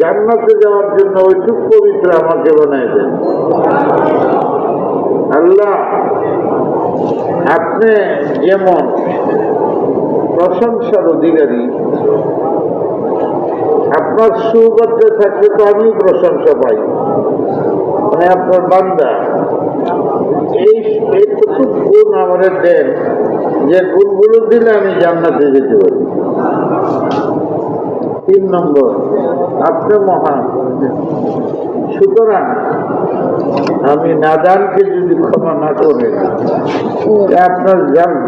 জান্নাতে যাওয়ার জন্য ওইটুক পবিত্র আমাকে বানাই দেন। আল্লাহ আপনি যেমন প্রশংসার অধিকারী, আপনার সুগন্ধে থাকলে তো আমি প্রশংসা পাই, মানে আপনার বান্দা। এইটুকু গুণ আমাদের দেন যে গুণগুলো দিলে আমি জান্নাতে যেতে পারি। 3 নম্বর, আপনি মহান, সুতরাং আমি নাদানকে যদি ক্ষমা না করে, আপনার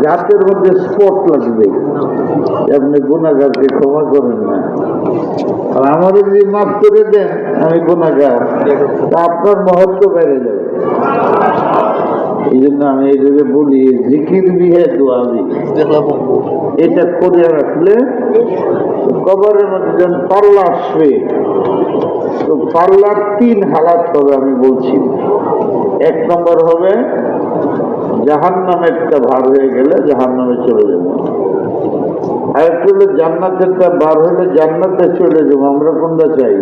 জাতের মধ্যে স্পট লাগবে, আপনি গুনাহগারকে ক্ষমা করেন না। আর আমাদের যদি মাফ করে দেন, আমি গুনাহগার, তা আপনার মহত্ব বেড়ে যাবে। এই জন্য আমি এই জায়গায় বলি, জিকির বিহে দোয়াবি, এটা করে রাখলে কবরের মধ্যে যখন পাল্লা আসবে, তো পাল্লার 3 হালাত হবে আমি বলছি। 1 নম্বর হবে জাহান্নামেরটা ভার হয়ে গেলে জাহান্নামে চলে যাবো, আরেকটা হলে জান্নাতেরটা ভার হলে জান্নাতে চলে যাবো। আমরা কোনটা চাই?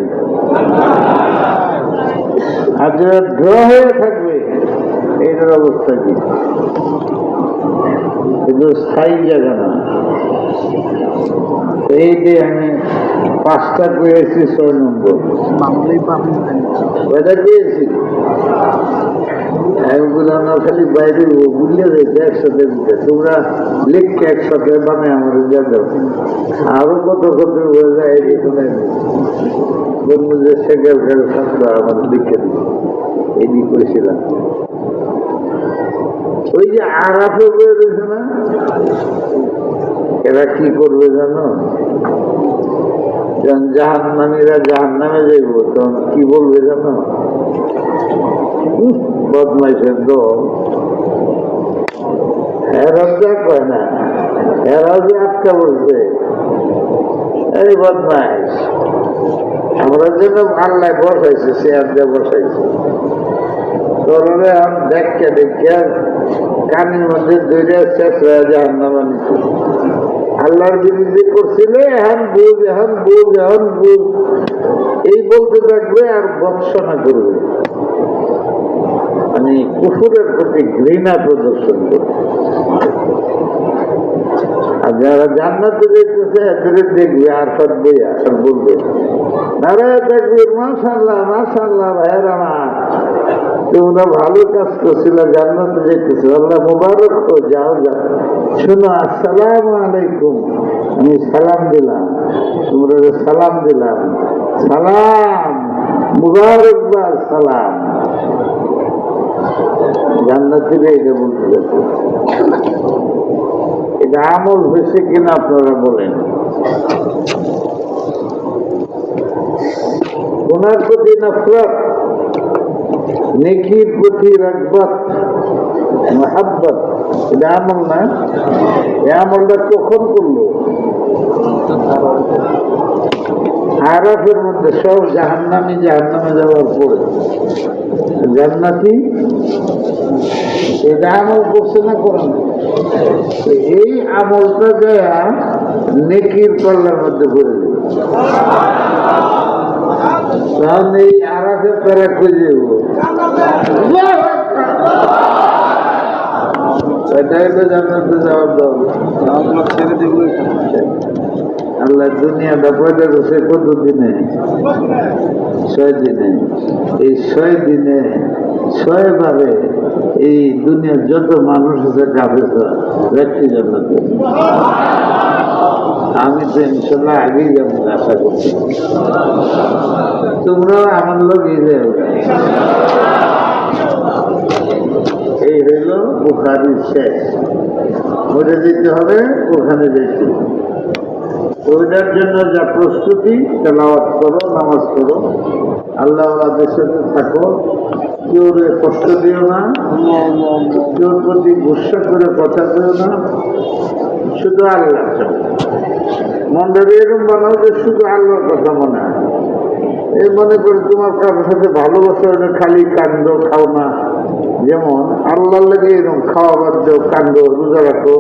আর যারা ধোয়া হয়ে থাকবে এইটার অবস্থা কি? কিন্তু স্থায়ী জায়গা না। এই যে আমি 5টা পেয়েছি, 6 নম্বর কয়টা পেয়েছি? আমি বললাম না, খালি বাইরে বুঝলে রয়েছে একসাথে দিতে, তোমরা লিখকে একসাথে বানায় আমার যাবে। আরো কত কত হয়ে যায়, বলবো যে সেকেন্ড আমাদের লিখে দিচ্ছে, এই দিয়ে করেছিলাম। ওই যে আরাফে বেরোছে না, এরা কি করবে জানো? যখন জাহান্নামীরা জাহান্নামে যাইব তখন কি বলবে জানো? বদমাইশের দল, এরা যা কয় না, এরা যে আটকা বলছে, এই বদমাইশ, আমরা যেন আল্লাহ বসাইছে, সে আড্ডা বসাইছে, তোরে আমি দেখে দেখে কানের মধ্যে দুইটা শেষ হয়ে জাহান্নামে নিচ্ছে। আল্লাহর বিরুদ্ধে করছিলে, এখন বুঝ, এখন বুঝ, এখন বুঝ, এই বলতে থাকবে আর বৎসনা করবে, মানে কুফুরের প্রতি ঘৃণা প্রদর্শন করবে। আর যারা জান্নাতে দেখতেছে এদের দেখবে আর সব বইয়া আর বলবে, নারায় তাকবীর, মাশাআল্লাহ মাশাআল্লাহ, ভাইয়ের আমার তোমরা ভালো কাজ করছিল, জান্নাতে যেতেছো, আল্লাহ মুবারক তো, যাও যাও। শোনো, আসসালামু আলাইকুম, আমি সালাম দিলাম, তোমরা সালাম দিলাম, সালাম মুবারকবাদ, সালাম। জান্নাতীরা এটা বলতে যাচ্ছে। এটা আমল হয়েছে কিনা আপনারা বলেন? গুনার প্রতি নফরত, নেকির প্রতি রাগবত, মহাব্বত, এটা আমল না? এই আমলটা কখন করলো? আরাফের মধ্যে সব জাহান্নামী জাহান্নামে যাওয়ার পরে জান্নাতি এটা আমল করছে না করেন? এই আমলটা দেয়া নেকির পাল্লার মধ্যে পড়ে যাবে, তাহলে এই আরাফের তারা খুঁজে এটাই তো জান্নাতে যাওয়ার দল। ছেড়ে দেবো। আল্লাহ দুনিয়াটা পয়দা করছে কত দিনে? 6 দিনে। এই 6 দিনে 6 বারে এই দুনিয়ার যত মানুষ আছে কাফের ব্যক্তি জান্নাতে। আমি তো ইনশাল্লাহ আগেই যাবো আশা করছি, তোমরাও আমার লোক যাও। এই হইল বুখারীর শেষ। ওটা যেতে হবে, ওখানে যেতে, ওইটার জন্য যা প্রস্তুতি, তেলাওয়াত করো, নামাজ করো, আল্লাহ ওয়ালাদের সাথে থাকো, কেউ কষ্ট দিও না, কেউর প্রতি গুসা করে কথা দিও না, শুধু আল্লাহ মনটা এরকম বানাও যে শুধু আল্লাহর কথা মনে হয়। এই মনে করে তোমার কারোর সাথে ভালোবাসা হলে খালি কান্দ, খাও না। যেমন আল্লাহর লেগে এরকম খাওয়া বাদ দাও, কান্দ, রোজা রাখো,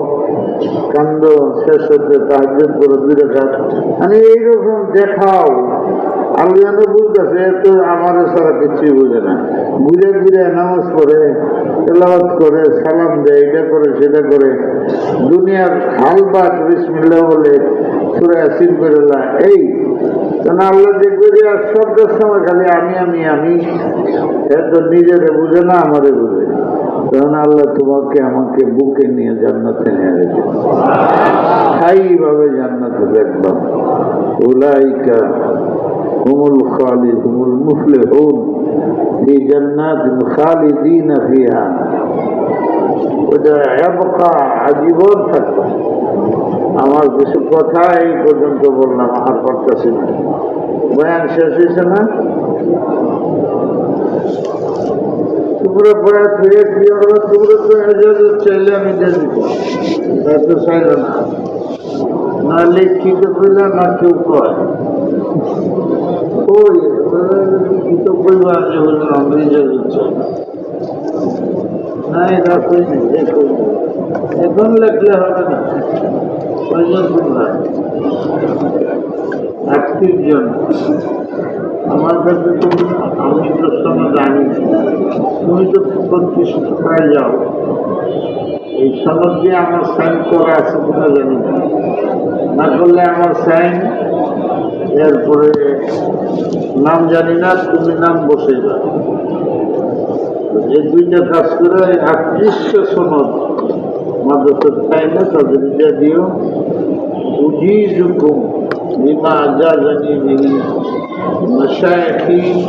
কান্দ, শেষ হতে তাহাজ্জুদ করো 2 রাকাত, মানে এইরকম দেখাও। আল্লাহ বুঝতেছে তো আমার ছাড়া কিছুই বুঝে না, বুঝে বুঝে নামাজ পড়ে, তেলাওয়াত করে, সালাম দেয়, এটা করে সেটা করে, দুনিয়ার হালবাদ বিসমিল্লাহ বলে সূরা ইয়াসিন করে এই আল্লাহ দেখবে যে সবটার সময় খালি আমি আমি আমি, তো নিজেরে বুঝে না, আমারে বুঝে, তখন আল্লাহ তোমাকে আমাকে বুকে নিয়ে জান্নাতে নিয়ে গেছে, স্থায়ীভাবে জান্নাতে দেখলাম। উলাইকা হুমুল খালিদুল মুফলিহুন ফি জান্নাতিন খালিদিনা ফিহা, ওটা ইয়াবকা, আজীবন থাকবে। আমার কিছু কথা এই পর্যন্ত বললাম, আর করতেছি না, বয়ান শেষ হয়েছে না? তোমরা বয়ান হয়ে কি হবে? তোমরা তো এজাজত চাইলে আমি দিয়ে দিত, তো চাইল না, না লিখিত কইলা না কেউ কয়, ওই লিখিত কইবা যে হুজুর আমি এজাজত চাই না, এটা কই নেই, এখন লেখলে হবে না। 30 জন আমার কাছে, আমি তো সময় জানি, তুমি তো 25 টাকায় যাও, এই সনদ দিয়ে আমার সাইন করা আছে কিনা জানি না, করলে আমার সাইন, এরপরে নাম জানি না, তুমি নাম বসে যাও। এই 2টা কাজ করে 3800 সনদ মাদ্রাসার চাই না, তাদের দিও। উজিজুকুম بما أجازني به مشايخي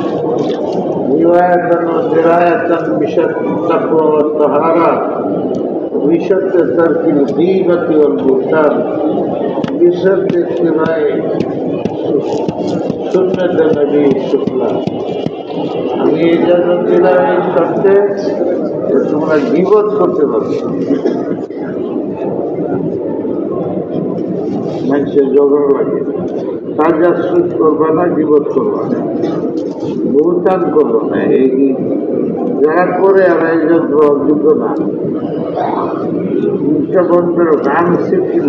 رواية ودراية بشرط التقوى والطهارة بشرط ترك الغيبة والبهتان بشرط اتباع سنة النبي صلى الله عليه وسلم আমি ইজাজত দিলাম এই শর্তে তোমরা গীবত করতে পারবে মানুষের ঝগড়া লাগে তাজাসুস করবা না গীবত করবা না বহুতান করবো না এই যারা করে আর একজন গ্রহণযোগ্য না মুখটা বন্ধ গান শিখিল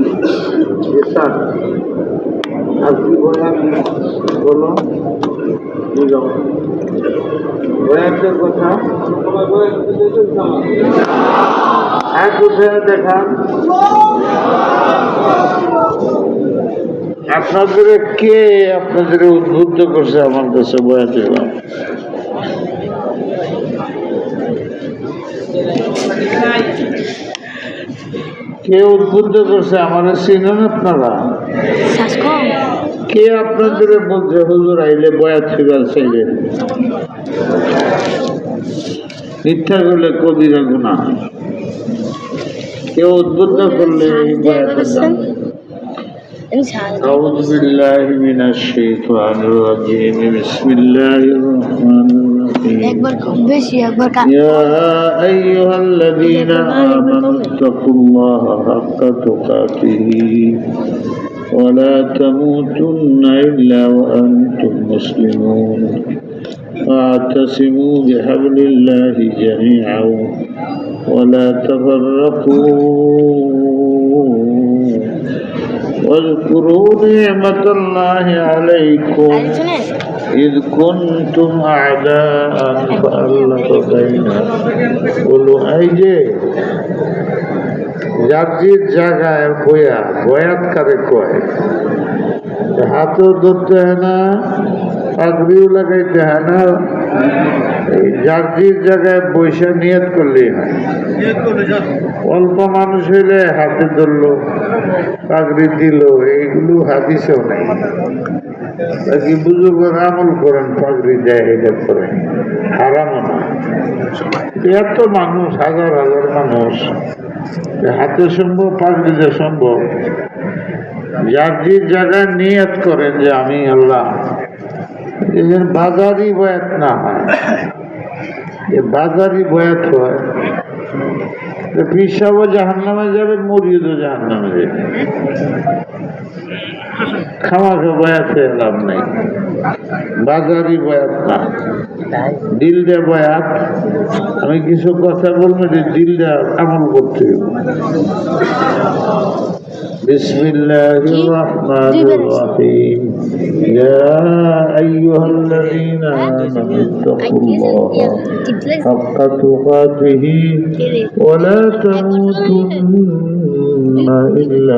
এসান আর কি বললাম বলো বুঝাও বয়ানের কথা এক উঠে দেখান আপনাদের কে আপনাদের উদ্বুদ্ধ করছে আমার কাছে বয়ান দিলাম কে উদ্বুদ্ধ করছে আমার চিনেন আপনারা কে আপনাদের বলছে হুজুর আইলে বয়াত ফিরাল চাইলে মিথ্যা করলে কবিরা গুনাহ কেউ উদ্বুদ্ধ করলে এই বয়াতের দাম أعوذ بالله من الشيطان الرجيم بسم الله الرحمن الرحيم يا أيها الذين آمنوا اتقوا الله حق تقاته ولا تموتن إلا وأنتم مسلمون واعتصموا بحبل الله جميعا ولا تفرقوا واذكروا نعمة الله عليكم إذ كنتم أعداء فألف بين قلوبكم জাতির জায়গায় বয়াত কারে কয় হাতও ধরতে হয় না পাগড়িও লাগাইতে হয় না এই জাতির জায়গায় বৈশা নিয়ত করলেই হয় অল্প মানুষ হইলে হাতে ধরলো পাগড়ি দিল এইগুলো হাদিসেও নাই বাকি বুজুর্গরা আমল করেন পাগড়ি দেয় এটা করেন হারামও না এত মানুষ হাজার হাজার মানুষ হাতে সম্ভব পাগড়িতে সম্ভব যার যে জায়গায় নিয়ত করেন যে আমি আল্লাহ এদের বাজারি বয়াত না হয় বাজারি বয়াত হয় পিসাবও জাহান্নামে যাবে মরিয়দও জাহান্নামে যাবে খামাখা বয়াত হয়ে লাভ নাই বাজারি বয়াত না দিল দে বয়াত আমি কিছু কথা বলবো যে দিল দে আমল করতে হবে بسم الله الرحمن الرحيم يا أيها الذين آمنوا اتقوا الله حق تقاته ولا تموتن إلا